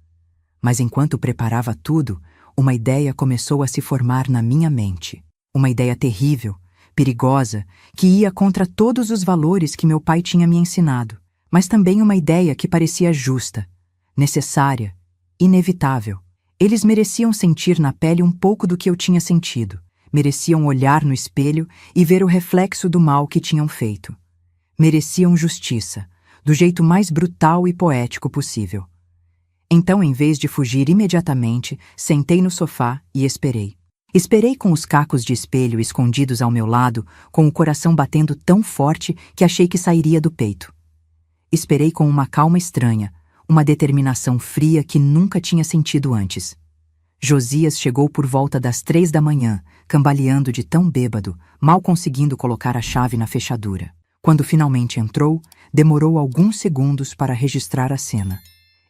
Mas enquanto preparava tudo, uma ideia começou a se formar na minha mente. Uma ideia terrível, perigosa, que ia contra todos os valores que meu pai tinha me ensinado. Mas também uma ideia que parecia justa, necessária, inevitável. Eles mereciam sentir na pele um pouco do que eu tinha sentido. Mereciam olhar no espelho e ver o reflexo do mal que tinham feito. Mereciam justiça, do jeito mais brutal e poético possível. Então, em vez de fugir imediatamente, sentei no sofá e esperei. Esperei com os cacos de espelho escondidos ao meu lado, com o coração batendo tão forte que achei que sairia do peito. Esperei com uma calma estranha, uma determinação fria que nunca tinha sentido antes. Josias chegou por volta das 3 da manhã, cambaleando de tão bêbado, mal conseguindo colocar a chave na fechadura. Quando finalmente entrou, demorou alguns segundos para registrar a cena.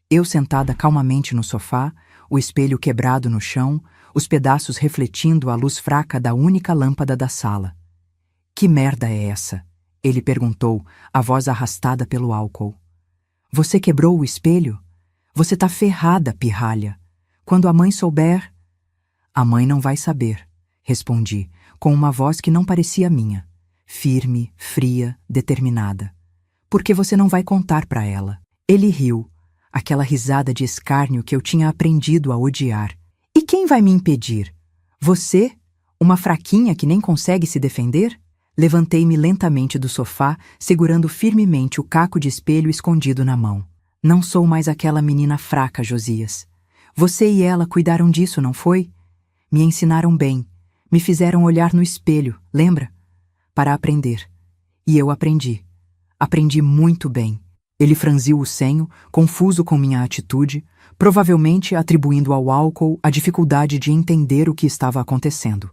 Eu sentada calmamente no sofá, o espelho quebrado no chão, os pedaços refletindo a luz fraca da única lâmpada da sala. Que merda é essa? Ele perguntou, a voz arrastada pelo álcool. Você quebrou o espelho? Você tá ferrada, pirralha. Quando a mãe souber... A mãe não vai saber, respondi, com uma voz que não parecia minha, firme, fria, determinada. Porque você não vai contar para ela. Ele riu, aquela risada de escárnio que eu tinha aprendido a odiar. E quem vai me impedir? Você? Uma fraquinha que nem consegue se defender? Levantei-me lentamente do sofá, segurando firmemente o caco de espelho escondido na mão. Não sou mais aquela menina fraca, Josias. Você e ela cuidaram disso, não foi? Me ensinaram bem. Me fizeram olhar no espelho, lembra? Para aprender. E eu aprendi. Aprendi muito bem. Ele franziu o senho, confuso com minha atitude, provavelmente atribuindo ao álcool a dificuldade de entender o que estava acontecendo.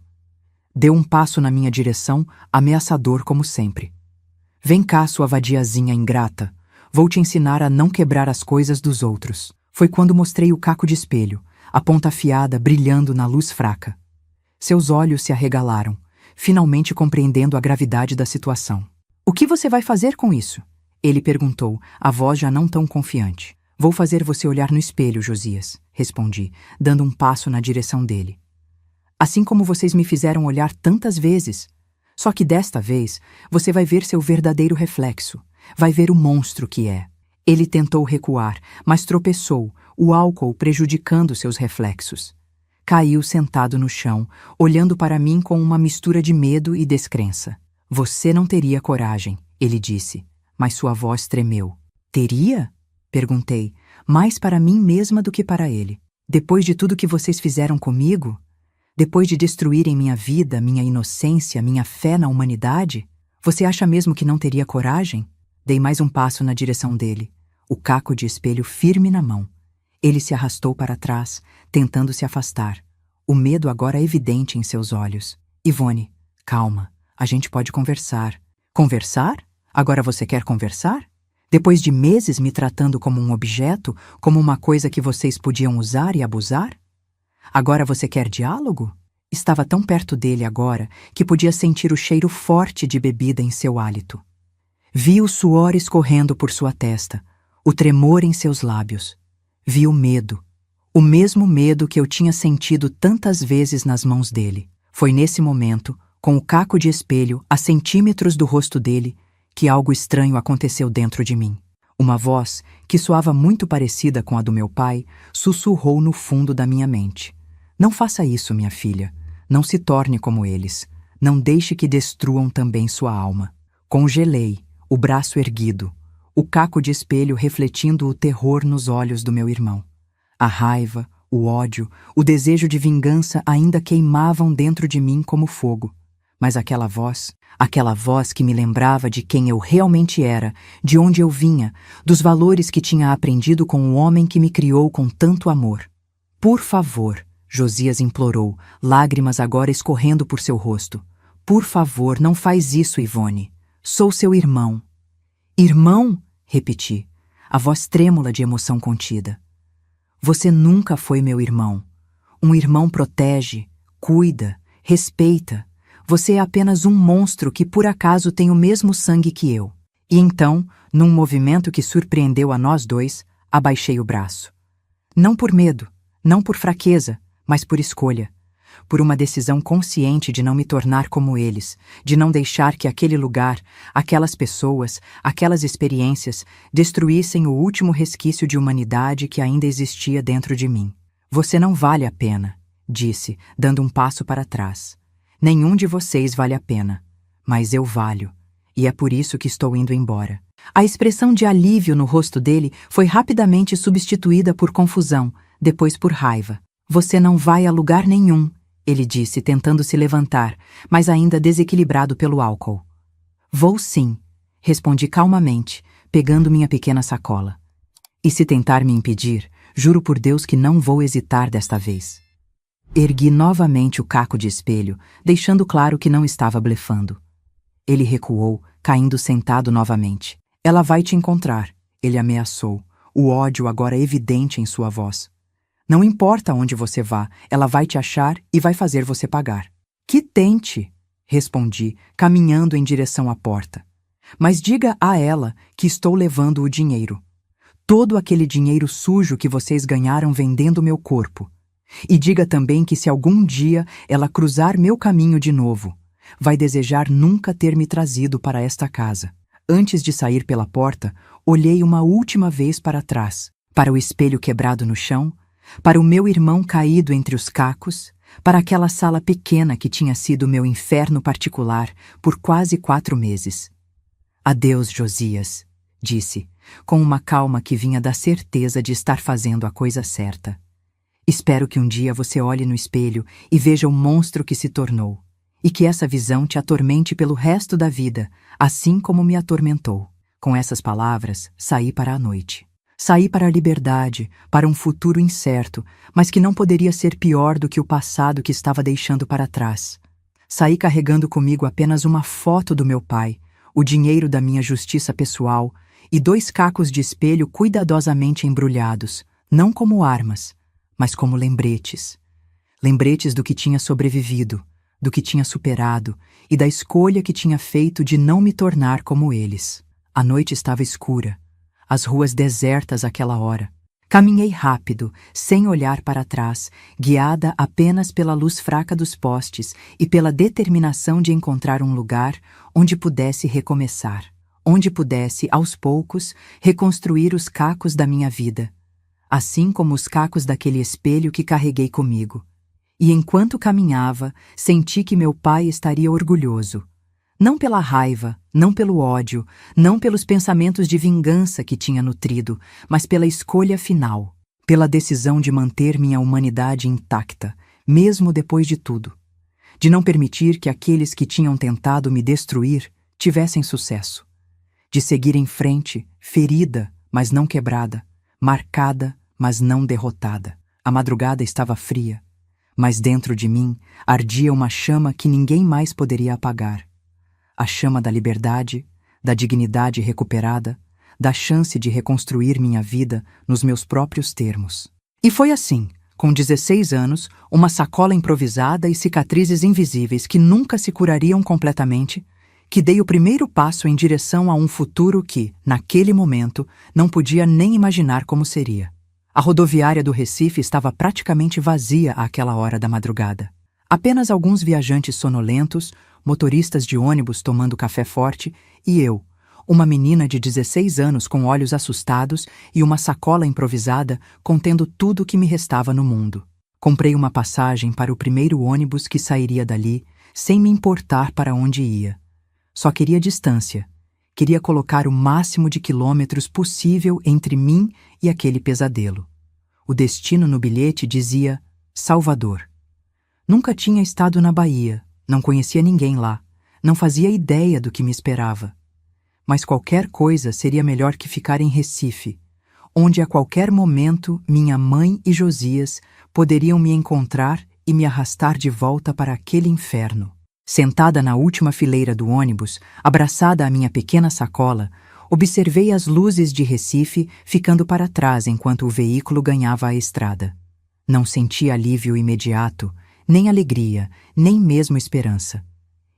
Deu um passo na minha direção, ameaçador como sempre. Vem cá, sua vadiazinha ingrata. Vou te ensinar a não quebrar as coisas dos outros. Foi quando mostrei o caco de espelho, a ponta afiada brilhando na luz fraca. Seus olhos se arregalaram, finalmente compreendendo a gravidade da situação. O que você vai fazer com isso? Ele perguntou, a voz já não tão confiante. Vou fazer você olhar no espelho, Josias, respondi, dando um passo na direção dele. Assim como vocês me fizeram olhar tantas vezes. Só que desta vez, você vai ver seu verdadeiro reflexo. Vai ver o monstro que é. Ele tentou recuar, mas tropeçou, o álcool prejudicando seus reflexos. Caiu sentado no chão, olhando para mim com uma mistura de medo e descrença. Você não teria coragem, ele disse, mas sua voz tremeu. Teria? Perguntei, mais para mim mesma do que para ele. Depois de tudo que vocês fizeram comigo? Depois de destruírem minha vida, minha inocência, minha fé na humanidade? Você acha mesmo que não teria coragem? Dei mais um passo na direção dele, o caco de espelho firme na mão. Ele se arrastou para trás, tentando se afastar. O medo agora evidente em seus olhos. Ivone, calma, a gente pode conversar. Conversar? Agora você quer conversar? Depois de meses me tratando como um objeto, como uma coisa que vocês podiam usar e abusar? Agora você quer diálogo? Estava tão perto dele agora que podia sentir o cheiro forte de bebida em seu hálito. Vi o suor escorrendo por sua testa, o tremor em seus lábios. Vi o medo, o mesmo medo que eu tinha sentido tantas vezes nas mãos dele. Foi nesse momento, com o caco de espelho a centímetros do rosto dele, que algo estranho aconteceu dentro de mim. Uma voz, que soava muito parecida com a do meu pai, sussurrou no fundo da minha mente. Não faça isso, minha filha. Não se torne como eles. Não deixe que destruam também sua alma. Congelei, o braço erguido, o caco de espelho refletindo o terror nos olhos do meu irmão. A raiva, o ódio, o desejo de vingança ainda queimavam dentro de mim como fogo. Mas aquela voz que me lembrava de quem eu realmente era, de onde eu vinha, dos valores que tinha aprendido com o homem que me criou com tanto amor. Por favor, Josias implorou, lágrimas agora escorrendo por seu rosto. Por favor, não faz isso, Ivone. Sou seu irmão. Irmão? Repeti, a voz trêmula de emoção contida. Você nunca foi meu irmão. Um irmão protege, cuida, respeita. Você é apenas um monstro que por acaso tem o mesmo sangue que eu. E então, num movimento que surpreendeu a nós dois, abaixei o braço. Não por medo, não por fraqueza, mas por escolha. Por uma decisão consciente de não me tornar como eles, de não deixar que aquele lugar, aquelas pessoas, aquelas experiências destruíssem o último resquício de humanidade que ainda existia dentro de mim. Você não vale a pena, disse, dando um passo para trás. Nenhum de vocês vale a pena, mas eu valho, e é por isso que estou indo embora. A expressão de alívio no rosto dele foi rapidamente substituída por confusão, depois por raiva. Você não vai a lugar nenhum, ele disse, tentando se levantar, mas ainda desequilibrado pelo álcool. Vou sim, respondi calmamente, pegando minha pequena sacola. E se tentar me impedir, juro por Deus que não vou hesitar desta vez. Ergui novamente o caco de espelho, deixando claro que não estava blefando. Ele recuou, caindo sentado novamente. Ela vai te encontrar, ele ameaçou, o ódio agora evidente em sua voz. Não importa onde você vá, ela vai te achar e vai fazer você pagar. Que tente, respondi, caminhando em direção à porta. Mas diga a ela que estou levando o dinheiro. Todo aquele dinheiro sujo que vocês ganharam vendendo meu corpo. E diga também que se algum dia ela cruzar meu caminho de novo, vai desejar nunca ter me trazido para esta casa. Antes de sair pela porta, olhei uma última vez para trás, para o espelho quebrado no chão, para o meu irmão caído entre os cacos, para aquela sala pequena que tinha sido meu inferno particular por quase 4 meses. Adeus, Josias, disse, com uma calma que vinha da certeza de estar fazendo a coisa certa. Espero que um dia você olhe no espelho e veja o monstro que se tornou, e que essa visão te atormente pelo resto da vida, assim como me atormentou. Com essas palavras, saí para a noite. Saí para a liberdade, para um futuro incerto, mas que não poderia ser pior do que o passado que estava deixando para trás. Saí carregando comigo apenas uma foto do meu pai, o dinheiro da minha justiça pessoal e 2 cacos de espelho cuidadosamente embrulhados, não como armas, mas como lembretes. Lembretes do que tinha sobrevivido, do que tinha superado e da escolha que tinha feito de não me tornar como eles. A noite estava escura, as ruas desertas àquela hora. Caminhei rápido, sem olhar para trás, guiada apenas pela luz fraca dos postes e pela determinação de encontrar um lugar onde pudesse recomeçar, onde pudesse, aos poucos, reconstruir os cacos da minha vida, assim como os cacos daquele espelho que carreguei comigo. E enquanto caminhava, senti que meu pai estaria orgulhoso. Não pela raiva, não pelo ódio, não pelos pensamentos de vingança que tinha nutrido, mas pela escolha final, pela decisão de manter minha humanidade intacta, mesmo depois de tudo. De não permitir que aqueles que tinham tentado me destruir tivessem sucesso. De seguir em frente, ferida, mas não quebrada, marcada, mas não derrotada. A madrugada estava fria, mas dentro de mim ardia uma chama que ninguém mais poderia apagar. A chama da liberdade, da dignidade recuperada, da chance de reconstruir minha vida nos meus próprios termos. E foi assim, com 16 anos, uma sacola improvisada e cicatrizes invisíveis que nunca se curariam completamente, que dei o primeiro passo em direção a um futuro que, naquele momento, não podia nem imaginar como seria. A rodoviária do Recife estava praticamente vazia àquela hora da madrugada. Apenas alguns viajantes sonolentos, motoristas de ônibus tomando café forte, e eu, uma menina de 16 anos com olhos assustados e uma sacola improvisada contendo tudo o que me restava no mundo. Comprei uma passagem para o primeiro ônibus que sairia dali, sem me importar para onde ia. Só queria distância. Queria colocar o máximo de quilômetros possível entre mim e aquele pesadelo. O destino no bilhete dizia Salvador. Nunca tinha estado na Bahia, não conhecia ninguém lá, não fazia ideia do que me esperava. Mas qualquer coisa seria melhor que ficar em Recife, onde a qualquer momento minha mãe e Josias poderiam me encontrar e me arrastar de volta para aquele inferno. Sentada na última fileira do ônibus, abraçada à minha pequena sacola, observei as luzes de Recife ficando para trás enquanto o veículo ganhava a estrada. Não senti alívio imediato, nem alegria, nem mesmo esperança.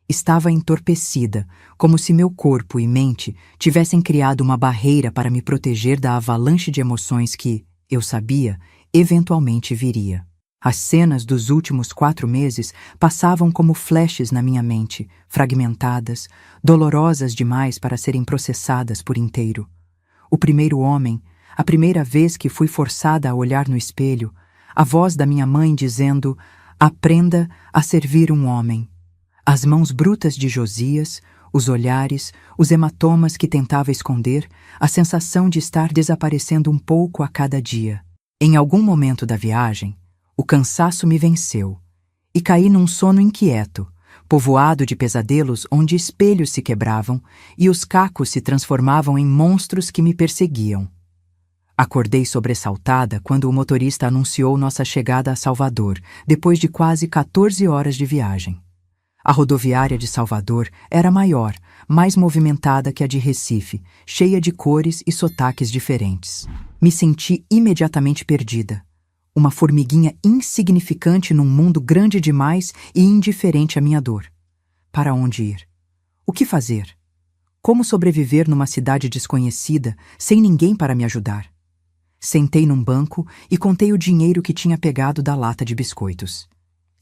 Estava entorpecida, como se meu corpo e mente tivessem criado uma barreira para me proteger da avalanche de emoções que, eu sabia, eventualmente viria. As cenas dos últimos 4 meses passavam como flashes na minha mente, fragmentadas, dolorosas demais para serem processadas por inteiro. O primeiro homem, a primeira vez que fui forçada a olhar no espelho, a voz da minha mãe dizendo: "Aprenda a servir um homem." As mãos brutas de Josias, os olhares, os hematomas que tentava esconder, a sensação de estar desaparecendo um pouco a cada dia. Em algum momento da viagem, o cansaço me venceu e caí num sono inquieto, povoado de pesadelos onde espelhos se quebravam e os cacos se transformavam em monstros que me perseguiam. Acordei sobressaltada quando o motorista anunciou nossa chegada a Salvador, depois de quase 14 horas de viagem. A rodoviária de Salvador era maior, mais movimentada que a de Recife, cheia de cores e sotaques diferentes. Me senti imediatamente perdida. uma formiguinha insignificante num mundo grande demais e indiferente à minha dor. Para onde ir? O que fazer? Como sobreviver numa cidade desconhecida, sem ninguém para me ajudar? Sentei num banco e contei o dinheiro que tinha pegado da lata de biscoitos.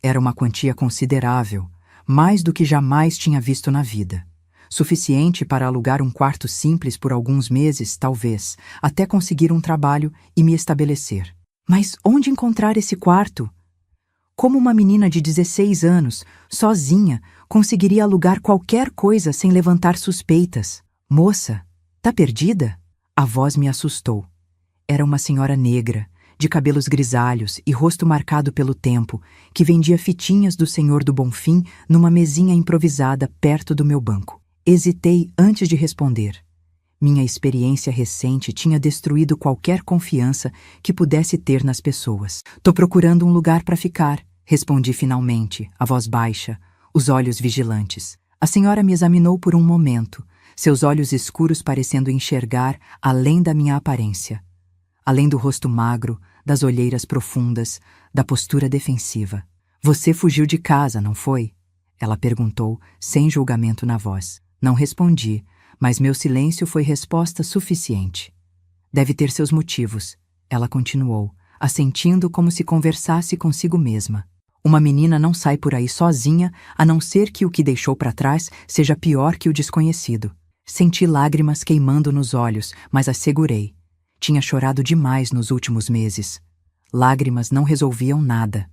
Era uma quantia considerável, mais do que jamais tinha visto na vida. Suficiente para alugar um quarto simples por alguns meses, talvez, até conseguir um trabalho e me estabelecer. Mas onde encontrar esse quarto? Como uma menina de 16 anos, sozinha, conseguiria alugar qualquer coisa sem levantar suspeitas? Moça, tá perdida? A voz me assustou. Era uma senhora negra, de cabelos grisalhos e rosto marcado pelo tempo, que vendia fitinhas do Senhor do Bonfim numa mesinha improvisada perto do meu banco. Hesitei antes de responder. Minha experiência recente tinha destruído qualquer confiança que pudesse ter nas pessoas. "Tô procurando um lugar para ficar", respondi finalmente, a voz baixa, os olhos vigilantes. A senhora me examinou por um momento, seus olhos escuros parecendo enxergar além da minha aparência. Além do rosto magro, das olheiras profundas, da postura defensiva. "Você fugiu de casa, não foi?" Ela perguntou, sem julgamento na voz. Não respondi, mas meu silêncio foi resposta suficiente. "Deve ter seus motivos", ela continuou, assentindo como se conversasse consigo mesma. "Uma menina não sai por aí sozinha, a não ser que o que deixou para trás seja pior que o desconhecido." Senti lágrimas queimando nos olhos, mas as segurei. Tinha chorado demais nos últimos meses. Lágrimas não resolviam nada.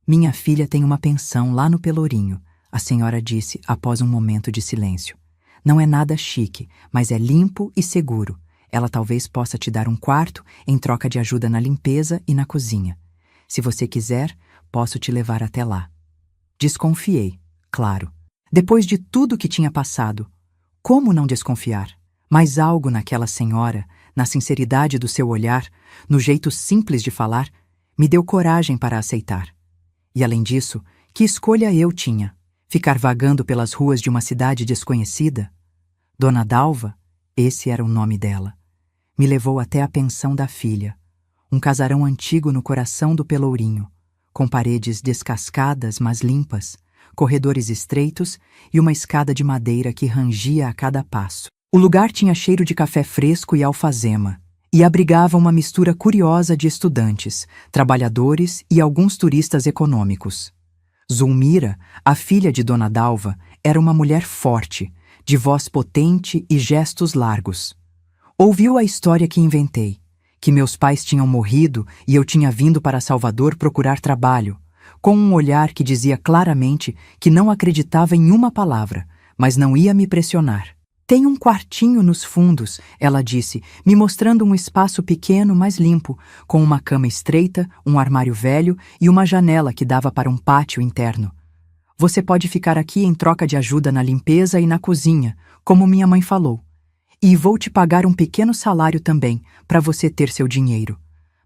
"Minha filha tem uma pensão lá no Pelourinho", a senhora disse após um momento de silêncio. "Não é nada chique, mas é limpo e seguro. Ela talvez possa te dar um quarto em troca de ajuda na limpeza e na cozinha. Se você quiser, posso te levar até lá." Desconfiei, claro. Depois de tudo que tinha passado, como não desconfiar? Mas algo naquela senhora, na sinceridade do seu olhar, no jeito simples de falar, me deu coragem para aceitar. E além disso, que escolha eu tinha? Ficar vagando pelas ruas de uma cidade desconhecida? Dona Dalva, esse era o nome dela, me levou até a pensão da filha, um casarão antigo no coração do Pelourinho, com paredes descascadas, mas limpas, corredores estreitos e uma escada de madeira que rangia a cada passo. O lugar tinha cheiro de café fresco e alfazema, e abrigava uma mistura curiosa de estudantes, trabalhadores e alguns turistas econômicos. Zulmira, a filha de Dona Dalva, era uma mulher forte, de voz potente e gestos largos. Ouviu a história que inventei, que meus pais tinham morrido e eu tinha vindo para Salvador procurar trabalho, com um olhar que dizia claramente que não acreditava em uma palavra, mas não ia me pressionar. "Tem um quartinho nos fundos", ela disse, me mostrando um espaço pequeno, mas limpo, com uma cama estreita, um armário velho e uma janela que dava para um pátio interno. "Você pode ficar aqui em troca de ajuda na limpeza e na cozinha, como minha mãe falou. E vou te pagar um pequeno salário também, para você ter seu dinheiro.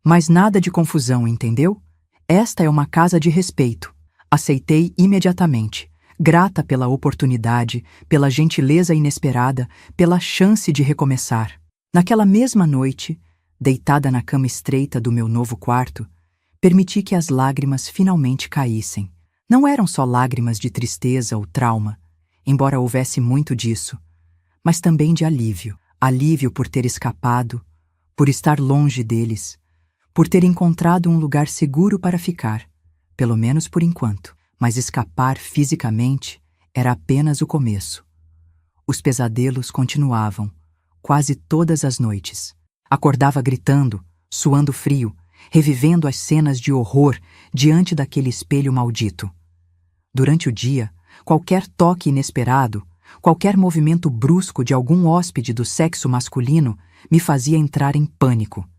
Mas nada de confusão, entendeu? Esta é uma casa de respeito." Aceitei imediatamente, grata pela oportunidade, pela gentileza inesperada, pela chance de recomeçar. Naquela mesma noite, deitada na cama estreita do meu novo quarto, permiti que as lágrimas finalmente caíssem. Não eram só lágrimas de tristeza ou trauma, embora houvesse muito disso, mas também de alívio. Alívio por ter escapado, por estar longe deles, por ter encontrado um lugar seguro para ficar, pelo menos por enquanto. Mas escapar fisicamente era apenas o começo. Os pesadelos continuavam, quase todas as noites. Acordava gritando, suando frio, revivendo as cenas de horror diante daquele espelho maldito. Durante o dia, qualquer toque inesperado, qualquer movimento brusco de algum hóspede do sexo masculino me fazia entrar em pânico.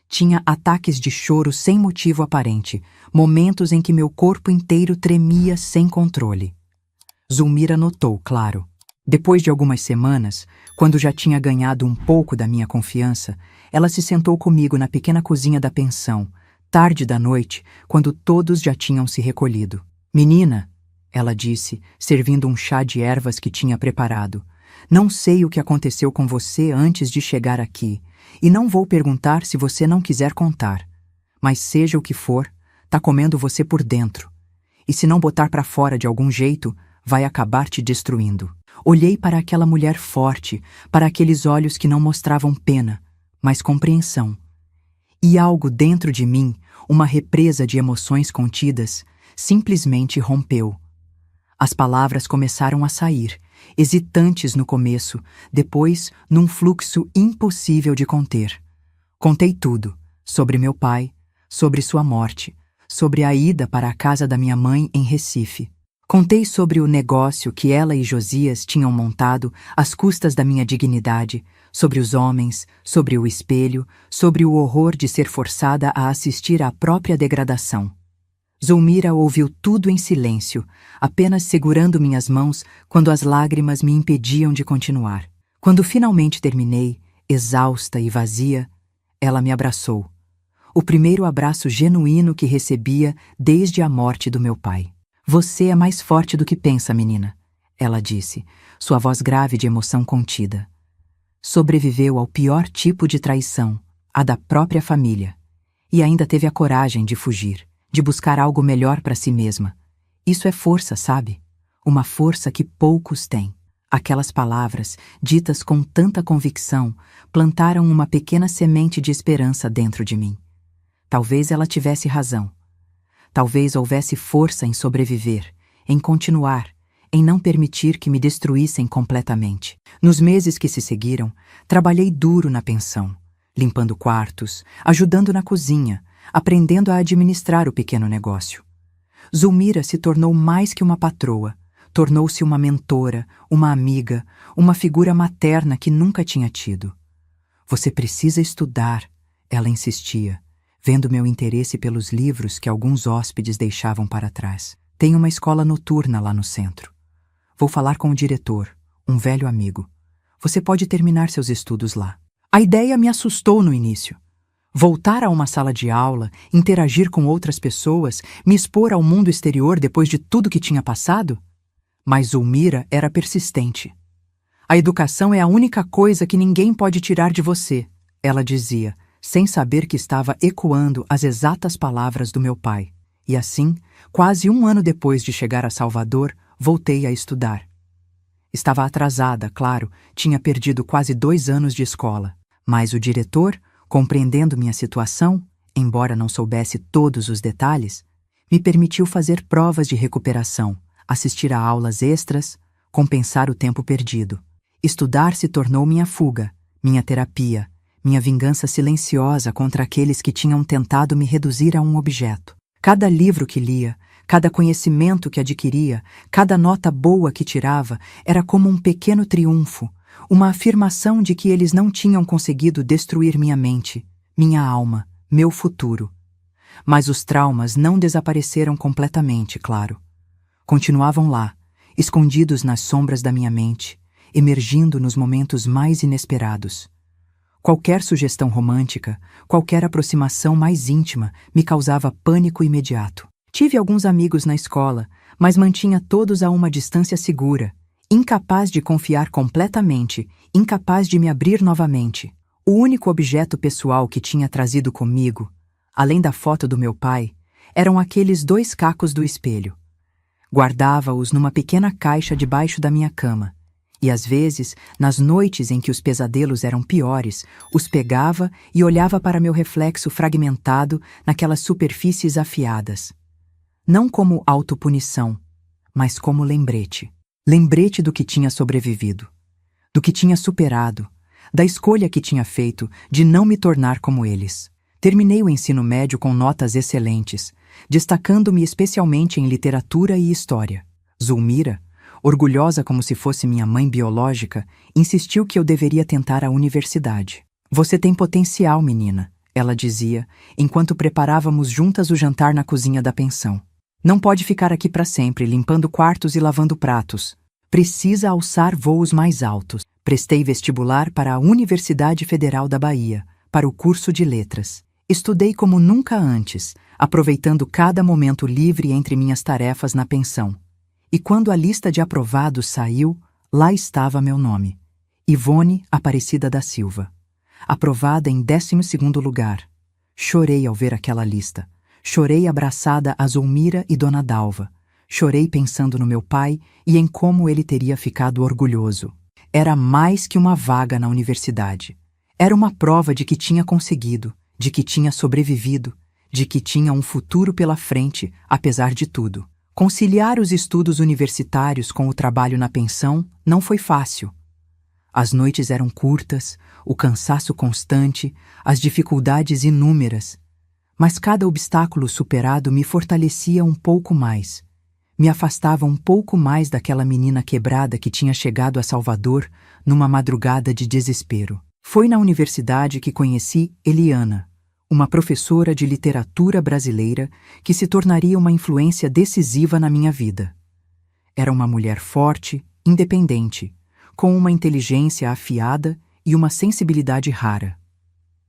Tinha ataques de choro sem motivo aparente, momentos em que meu corpo inteiro tremia sem controle. Zulmira notou, claro. Depois de algumas semanas, quando já tinha ganhado um pouco da minha confiança, ela se sentou comigo na pequena cozinha da pensão, tarde da noite, quando todos já tinham se recolhido. "Menina", ela disse, servindo um chá de ervas que tinha preparado, "não sei o que aconteceu com você antes de chegar aqui, e não vou perguntar se você não quiser contar. Mas seja o que for, tá comendo você por dentro. E se não botar pra fora de algum jeito, vai acabar te destruindo. Olhei para aquela mulher forte, para aqueles olhos que não mostravam pena, mas compreensão. E algo dentro de mim, uma represa de emoções contidas, simplesmente rompeu. As palavras começaram a sair, hesitantes no começo, depois num fluxo impossível de conter. Contei tudo, sobre meu pai, sobre sua morte, sobre a ida para a casa da minha mãe em Recife. Contei sobre o negócio que ela e Josias tinham montado às custas da minha dignidade, sobre os homens, sobre o espelho, sobre o horror de ser forçada a assistir à própria degradação. Zulmira ouviu tudo em silêncio, apenas segurando minhas mãos quando as lágrimas me impediam de continuar. Quando finalmente terminei, exausta e vazia, ela me abraçou. O primeiro abraço genuíno que recebia desde a morte do meu pai. Você é mais forte do que pensa, menina, ela disse, sua voz grave de emoção contida. Sobreviveu ao pior tipo de traição, a da própria família. E ainda teve a coragem de fugir, de buscar algo melhor para si mesma. Isso é força, sabe? Uma força que poucos têm. Aquelas palavras, ditas com tanta convicção, plantaram uma pequena semente de esperança dentro de mim. Talvez ela tivesse razão. Talvez houvesse força em sobreviver, em continuar, em não permitir que me destruíssem completamente. Nos meses que se seguiram, trabalhei duro na pensão, limpando quartos, ajudando na cozinha, aprendendo a administrar o pequeno negócio. Zulmira se tornou mais que uma patroa, tornou-se uma mentora, uma amiga, uma figura materna que nunca tinha tido. Você precisa estudar, ela insistia, vendo meu interesse pelos livros que alguns hóspedes deixavam para trás. Tem uma escola noturna lá no centro. Vou falar com o diretor, um velho amigo. Você pode terminar seus estudos lá. A ideia me assustou no início. Voltar a uma sala de aula, interagir com outras pessoas, me expor ao mundo exterior depois de tudo que tinha passado? Mas Zulmira era persistente. A educação é a única coisa que ninguém pode tirar de você, ela dizia, sem saber que estava ecoando as exatas palavras do meu pai. E assim, quase um ano depois de chegar a Salvador, voltei a estudar. Estava atrasada, claro, tinha perdido quase 2 anos de escola. Mas o diretor, compreendendo minha situação, embora não soubesse todos os detalhes, me permitiu fazer provas de recuperação, assistir a aulas extras, compensar o tempo perdido. Estudar se tornou minha fuga, minha terapia, minha vingança silenciosa contra aqueles que tinham tentado me reduzir a um objeto. Cada livro que lia, cada conhecimento que adquiria, cada nota boa que tirava, era como um pequeno triunfo, uma afirmação de que eles não tinham conseguido destruir minha mente, minha alma, meu futuro. Mas os traumas não desapareceram completamente, claro. Continuavam lá, escondidos nas sombras da minha mente, emergindo nos momentos mais inesperados. Qualquer sugestão romântica, qualquer aproximação mais íntima me causava pânico imediato. Tive alguns amigos na escola, mas mantinha todos a uma distância segura, incapaz de confiar completamente, incapaz de me abrir novamente. O único objeto pessoal que tinha trazido comigo, além da foto do meu pai, eram aqueles 2 cacos do espelho. Guardava-os numa pequena caixa debaixo da minha cama. E às vezes, nas noites em que os pesadelos eram piores, os pegava e olhava para meu reflexo fragmentado naquelas superfícies afiadas. Não como autopunição, mas como lembrete. Lembrete do que tinha sobrevivido, do que tinha superado, da escolha que tinha feito de não me tornar como eles. Terminei o ensino médio com notas excelentes, destacando-me especialmente em literatura e história. Zulmira, orgulhosa como se fosse minha mãe biológica, insistiu que eu deveria tentar a universidade. Você tem potencial, menina, ela dizia, enquanto preparávamos juntas o jantar na cozinha da pensão. Não pode ficar aqui para sempre, limpando quartos e lavando pratos. Precisa alçar voos mais altos. Prestei vestibular para a Universidade Federal da Bahia, para o curso de letras. Estudei como nunca antes, aproveitando cada momento livre entre minhas tarefas na pensão. E quando a lista de aprovados saiu, lá estava meu nome. Ivone Aparecida da Silva. Aprovada em 12º lugar. Chorei ao ver aquela lista. Chorei abraçada a Zulmira e Dona Dalva. Chorei pensando no meu pai e em como ele teria ficado orgulhoso. Era mais que uma vaga na universidade. Era uma prova de que tinha conseguido, de que tinha sobrevivido, de que tinha um futuro pela frente, apesar de tudo. Conciliar os estudos universitários com o trabalho na pensão não foi fácil. As noites eram curtas, o cansaço constante, as dificuldades inúmeras. Mas cada obstáculo superado me fortalecia um pouco mais. Me afastava um pouco mais daquela menina quebrada que tinha chegado a Salvador numa madrugada de desespero. Foi na universidade que conheci Eliana, uma professora de literatura brasileira que se tornaria uma influência decisiva na minha vida. Era uma mulher forte, independente, com uma inteligência afiada e uma sensibilidade rara.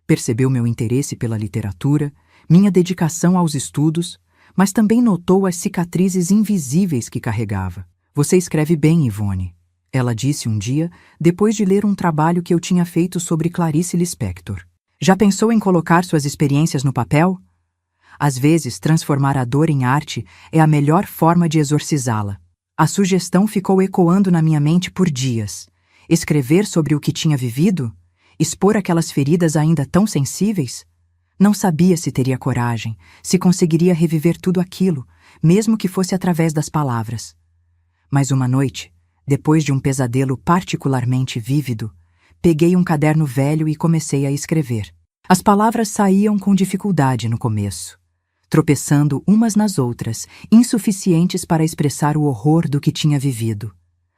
Percebeu meu interesse pela literatura, minha dedicação aos estudos, mas também notou as cicatrizes invisíveis que carregava. Você escreve bem, Ivone, ela disse um dia, depois de ler um trabalho que eu tinha feito sobre Clarice Lispector. Já pensou em colocar suas experiências no papel? Às vezes, transformar a dor em arte é a melhor forma de exorcizá-la. A sugestão ficou ecoando na minha mente por dias. Escrever sobre o que tinha vivido? Expor aquelas feridas ainda tão sensíveis? Não sabia se teria coragem, se conseguiria reviver tudo aquilo, mesmo que fosse através das palavras. Mas uma noite, depois de um pesadelo particularmente vívido, peguei um caderno velho e comecei a escrever. As palavras saíam com dificuldade no começo, tropeçando umas nas outras, insuficientes para expressar o horror do que tinha vivido.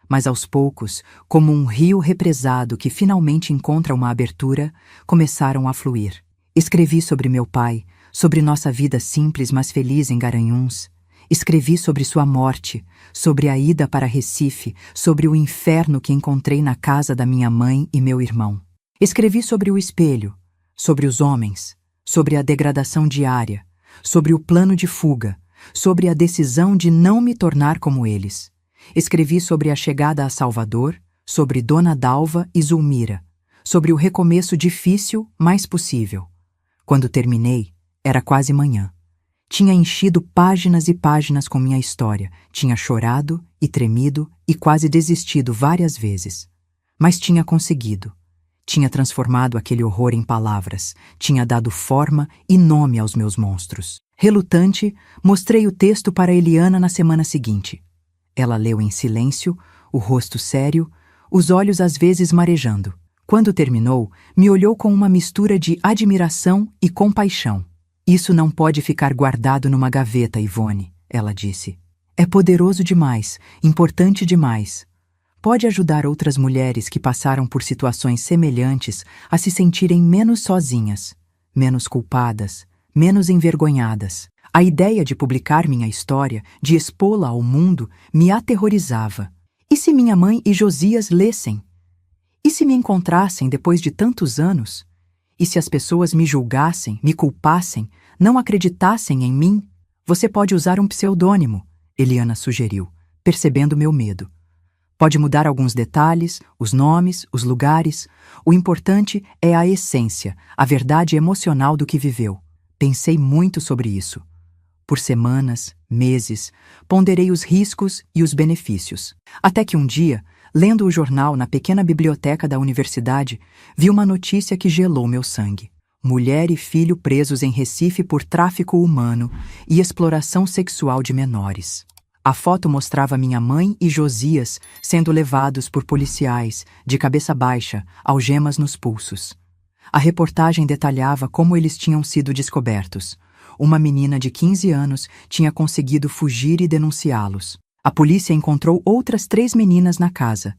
Mas aos poucos, como um rio represado que finalmente encontra uma abertura, começaram a fluir. Escrevi sobre meu pai, sobre nossa vida simples mas feliz em Garanhuns. Escrevi sobre sua morte, sobre a ida para Recife, sobre o inferno que encontrei na casa da minha mãe e meu irmão. Escrevi sobre o espelho, sobre os homens, sobre a degradação diária, sobre o plano de fuga, sobre a decisão de não me tornar como eles. Escrevi sobre a chegada a Salvador, sobre Dona Dalva e Zulmira, sobre o recomeço difícil, mas possível. Quando terminei, era quase manhã. Tinha enchido páginas e páginas com minha história, tinha chorado e tremido e quase desistido várias vezes. Mas tinha conseguido. Tinha transformado aquele horror em palavras, tinha dado forma e nome aos meus monstros. Relutante, mostrei o texto para Eliana na semana seguinte. Ela leu em silêncio, o rosto sério, os olhos às vezes marejando. Quando terminou, me olhou com uma mistura de admiração e compaixão. Isso não pode ficar guardado numa gaveta, Ivone, ela disse. É poderoso demais, importante demais. Pode ajudar outras mulheres que passaram por situações semelhantes a se sentirem menos sozinhas, menos culpadas, menos envergonhadas. A ideia de publicar minha história, de expô-la ao mundo, me aterrorizava. E se minha mãe e Josias lessem? E se me encontrassem depois de tantos anos? E se as pessoas me julgassem, me culpassem, não acreditassem em mim? Você pode usar um pseudônimo, Eliana sugeriu, percebendo meu medo. Pode mudar alguns detalhes, os nomes, os lugares. O importante é a essência, a verdade emocional do que viveu. Pensei muito sobre isso. Por semanas, meses, ponderei os riscos e os benefícios. Até que um dia, lendo o jornal na pequena biblioteca da universidade, vi uma notícia que gelou meu sangue. Mulher e filho presos em Recife por tráfico humano e exploração sexual de menores. A foto mostrava minha mãe e Josias sendo levados por policiais, de cabeça baixa, algemas nos pulsos. A reportagem detalhava como eles tinham sido descobertos. Uma menina de 15 anos tinha conseguido fugir e denunciá-los. A polícia encontrou outras 3 meninas na casa,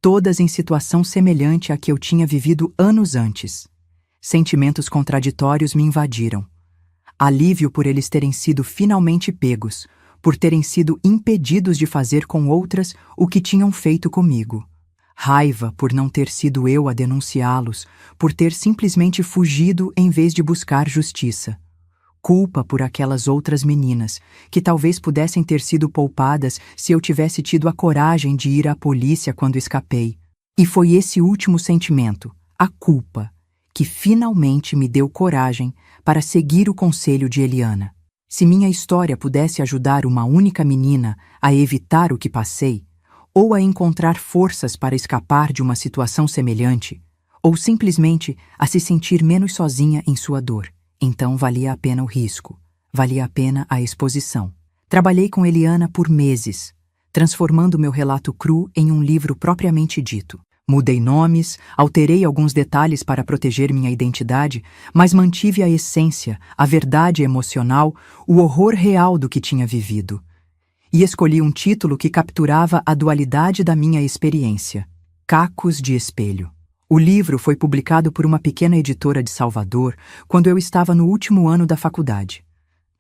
todas em situação semelhante à que eu tinha vivido anos antes. Sentimentos contraditórios me invadiram. Alívio por eles terem sido finalmente pegos, por terem sido impedidos de fazer com outras o que tinham feito comigo. Raiva por não ter sido eu a denunciá-los, por ter simplesmente fugido em vez de buscar justiça. Culpa por aquelas outras meninas, que talvez pudessem ter sido poupadas se eu tivesse tido a coragem de ir à polícia quando escapei. E foi esse último sentimento, a culpa, que finalmente me deu coragem para seguir o conselho de Eliana. Se minha história pudesse ajudar uma única menina a evitar o que passei, ou a encontrar forças para escapar de uma situação semelhante, ou simplesmente a se sentir menos sozinha em sua dor, então valia a pena o risco, valia a pena a exposição. Trabalhei com Eliana por meses, transformando meu relato cru em um livro propriamente dito. Mudei nomes, alterei alguns detalhes para proteger minha identidade, mas mantive a essência, a verdade emocional, o horror real do que tinha vivido. E escolhi um título que capturava a dualidade da minha experiência: Cacos de Espelho. O livro foi publicado por uma pequena editora de Salvador quando eu estava no último ano da faculdade.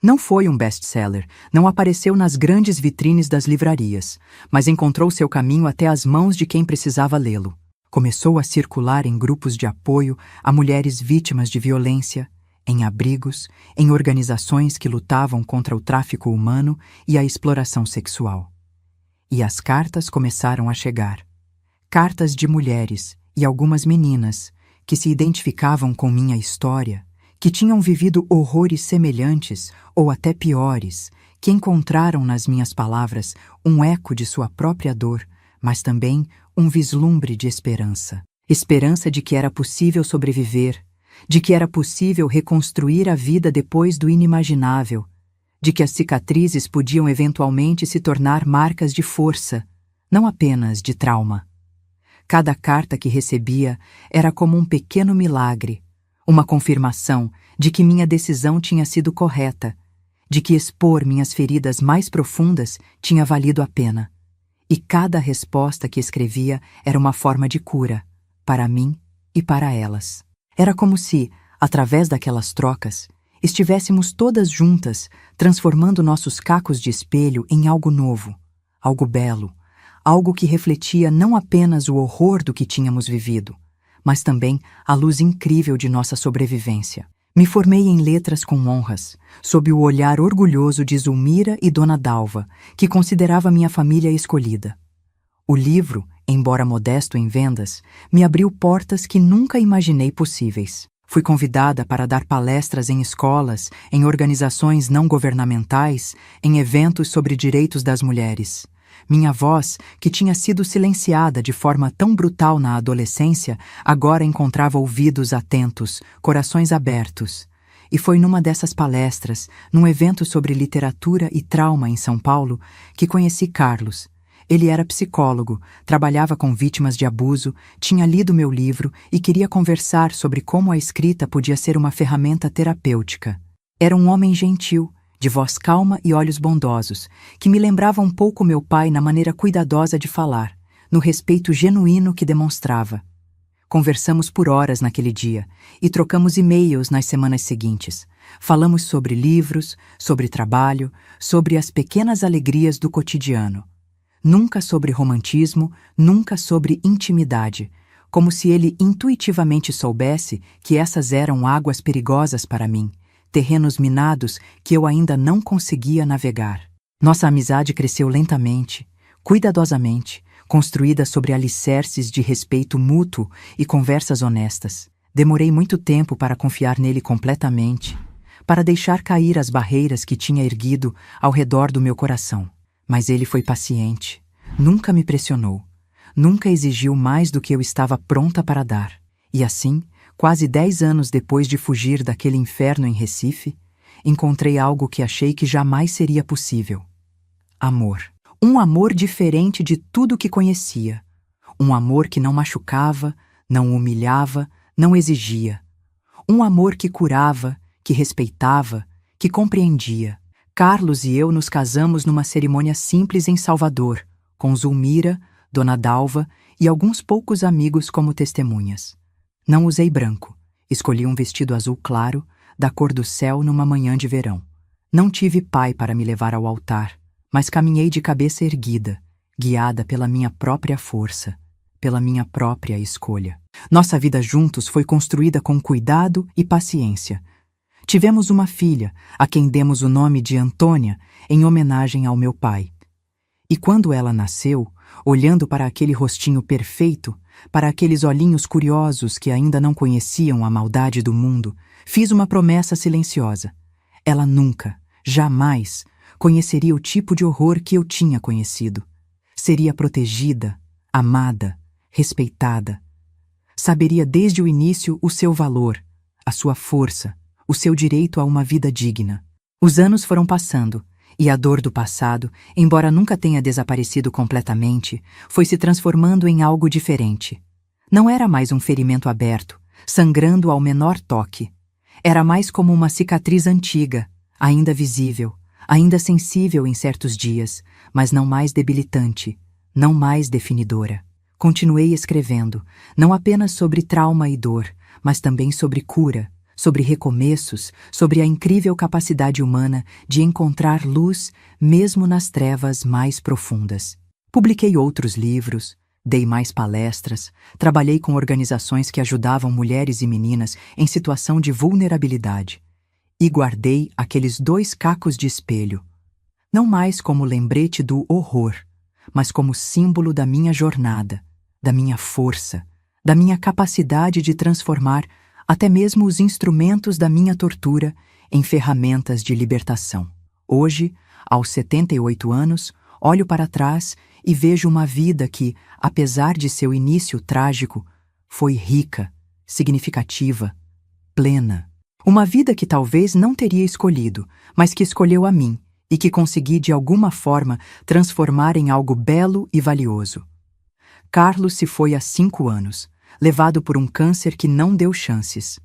Não foi um best-seller, não apareceu nas grandes vitrines das livrarias, mas encontrou seu caminho até as mãos de quem precisava lê-lo. Começou a circular em grupos de apoio a mulheres vítimas de violência, em abrigos, em organizações que lutavam contra o tráfico humano e a exploração sexual. E as cartas começaram a chegar. Cartas de mulheres e algumas meninas que se identificavam com minha história, que tinham vivido horrores semelhantes ou até piores, que encontraram nas minhas palavras um eco de sua própria dor, mas também um vislumbre de esperança. Esperança de que era possível sobreviver, de que era possível reconstruir a vida depois do inimaginável, de que as cicatrizes podiam eventualmente se tornar marcas de força, não apenas de trauma. Cada carta que recebia era como um pequeno milagre, uma confirmação de que minha decisão tinha sido correta, de que expor minhas feridas mais profundas tinha valido a pena. E cada resposta que escrevia era uma forma de cura, para mim e para elas. Era como se, através daquelas trocas, estivéssemos todas juntas, transformando nossos cacos de espelho em algo novo, algo belo, algo que refletia não apenas o horror do que tínhamos vivido, mas também a luz incrível de nossa sobrevivência. Me formei em letras com honras, sob o olhar orgulhoso de Zulmira e Dona Dalva, que considerava minha família escolhida. O livro, embora modesto em vendas, me abriu portas que nunca imaginei possíveis. Fui convidada para dar palestras em escolas, em organizações não governamentais, em eventos sobre direitos das mulheres. Minha voz, que tinha sido silenciada de forma tão brutal na adolescência, agora encontrava ouvidos atentos, corações abertos. E foi numa dessas palestras, num evento sobre literatura e trauma em São Paulo, que conheci Carlos. Ele era psicólogo, trabalhava com vítimas de abuso, tinha lido meu livro e queria conversar sobre como a escrita podia ser uma ferramenta terapêutica. Era um homem gentil, de voz calma e olhos bondosos, que me lembrava um pouco meu pai na maneira cuidadosa de falar, no respeito genuíno que demonstrava. Conversamos por horas naquele dia e trocamos e-mails nas semanas seguintes. Falamos sobre livros, sobre trabalho, sobre as pequenas alegrias do cotidiano. Nunca sobre romantismo, nunca sobre intimidade, como se ele intuitivamente soubesse que essas eram águas perigosas para mim, terrenos minados que eu ainda não conseguia navegar. Nossa amizade cresceu lentamente, cuidadosamente, construída sobre alicerces de respeito mútuo e conversas honestas. Demorei muito tempo para confiar nele completamente, para deixar cair as barreiras que tinha erguido ao redor do meu coração. Mas ele foi paciente, nunca me pressionou, nunca exigiu mais do que eu estava pronta para dar. E assim, quase 10 anos depois de fugir daquele inferno em Recife, encontrei algo que achei que jamais seria possível. Amor. Um amor diferente de tudo que conhecia. Um amor que não machucava, não humilhava, não exigia. Um amor que curava, que respeitava, que compreendia. Carlos e eu nos casamos numa cerimônia simples em Salvador, com Zulmira, Dona Dalva e alguns poucos amigos como testemunhas. Não usei branco. Escolhi um vestido azul claro, da cor do céu numa manhã de verão. Não tive pai para me levar ao altar, mas caminhei de cabeça erguida, guiada pela minha própria força, pela minha própria escolha. Nossa vida juntos foi construída com cuidado e paciência. Tivemos uma filha, a quem demos o nome de Antônia, em homenagem ao meu pai. E quando ela nasceu, olhando para aquele rostinho perfeito, para aqueles olhinhos curiosos que ainda não conheciam a maldade do mundo, fiz uma promessa silenciosa. Ela nunca, jamais, conheceria o tipo de horror que eu tinha conhecido. Seria protegida, amada, respeitada. Saberia desde o início o seu valor, a sua força, o seu direito a uma vida digna. Os anos foram passando, e a dor do passado, embora nunca tenha desaparecido completamente, foi se transformando em algo diferente. Não era mais um ferimento aberto, sangrando ao menor toque. Era mais como uma cicatriz antiga, ainda visível, ainda sensível em certos dias, mas não mais debilitante, não mais definidora. Continuei escrevendo, não apenas sobre trauma e dor, mas também sobre cura, sobre recomeços, sobre a incrível capacidade humana de encontrar luz mesmo nas trevas mais profundas. Publiquei outros livros, dei mais palestras, trabalhei com organizações que ajudavam mulheres e meninas em situação de vulnerabilidade. E guardei aqueles 2 cacos de espelho, não mais como lembrete do horror, mas como símbolo da minha jornada, da minha força, da minha capacidade de transformar até mesmo os instrumentos da minha tortura em ferramentas de libertação. Hoje, aos 78 anos, olho para trás e vejo uma vida que, apesar de seu início trágico, foi rica, significativa, plena. Uma vida que talvez não teria escolhido, mas que escolheu a mim e que consegui de alguma forma transformar em algo belo e valioso. Carlos se foi há 5 anos, levado por um câncer que não deu chances.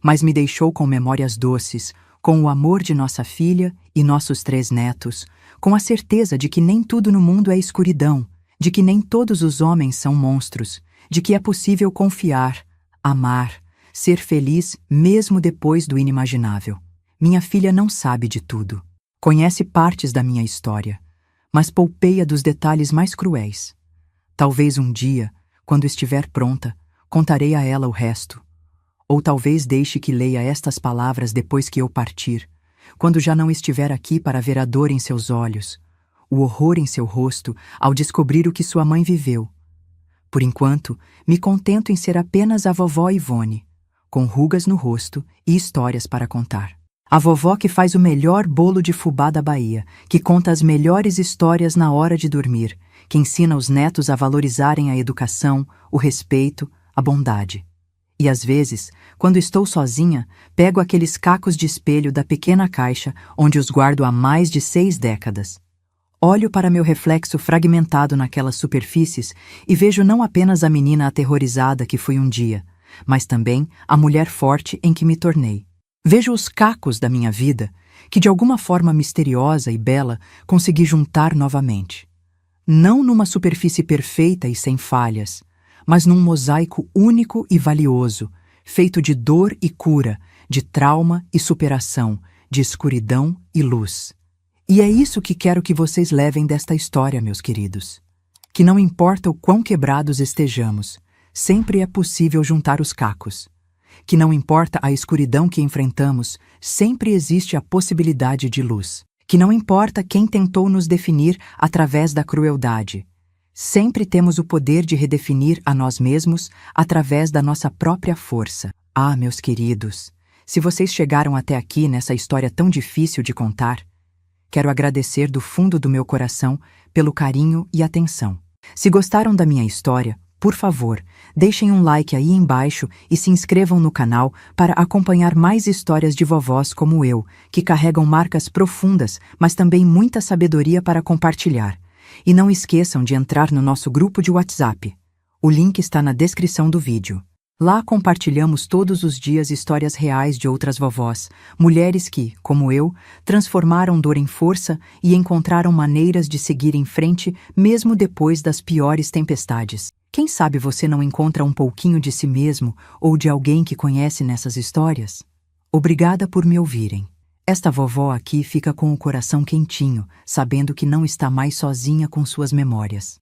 Mas me deixou com memórias doces, com o amor de nossa filha e nossos 3 netos, com a certeza de que nem tudo no mundo é escuridão, de que nem todos os homens são monstros, de que é possível confiar, amar, ser feliz mesmo depois do inimaginável. Minha filha não sabe de tudo. Conhece partes da minha história, mas poupei-a dos detalhes mais cruéis. Talvez um dia, quando estiver pronta, contarei a ela o resto. Ou talvez deixe que leia estas palavras depois que eu partir, quando já não estiver aqui para ver a dor em seus olhos, o horror em seu rosto ao descobrir o que sua mãe viveu. Por enquanto, me contento em ser apenas a vovó Ivone, com rugas no rosto e histórias para contar. A vovó que faz o melhor bolo de fubá da Bahia, que conta as melhores histórias na hora de dormir, que ensina os netos a valorizarem a educação, o respeito, a bondade. E às vezes, quando estou sozinha, pego aqueles cacos de espelho da pequena caixa onde os guardo há mais de 6 décadas. Olho para meu reflexo fragmentado naquelas superfícies e vejo não apenas a menina aterrorizada que fui um dia, mas também a mulher forte em que me tornei. Vejo os cacos da minha vida, que de alguma forma misteriosa e bela consegui juntar novamente. Não numa superfície perfeita e sem falhas, mas num mosaico único e valioso, feito de dor e cura, de trauma e superação, de escuridão e luz. E é isso que quero que vocês levem desta história, meus queridos. Que não importa o quão quebrados estejamos, sempre é possível juntar os cacos. Que não importa a escuridão que enfrentamos, sempre existe a possibilidade de luz. Que não importa quem tentou nos definir através da crueldade, sempre temos o poder de redefinir a nós mesmos através da nossa própria força. Ah, meus queridos, se vocês chegaram até aqui nessa história tão difícil de contar, quero agradecer do fundo do meu coração pelo carinho e atenção. Se gostaram da minha história, por favor, deixem um like aí embaixo e se inscrevam no canal para acompanhar mais histórias de vovós como eu, que carregam marcas profundas, mas também muita sabedoria para compartilhar. E não esqueçam de entrar no nosso grupo de WhatsApp. O link está na descrição do vídeo. Lá compartilhamos todos os dias histórias reais de outras vovós, mulheres que, como eu, transformaram dor em força e encontraram maneiras de seguir em frente mesmo depois das piores tempestades. Quem sabe você não encontra um pouquinho de si mesmo ou de alguém que conhece nessas histórias? Obrigada por me ouvirem. Esta vovó aqui fica com o coração quentinho, sabendo que não está mais sozinha com suas memórias.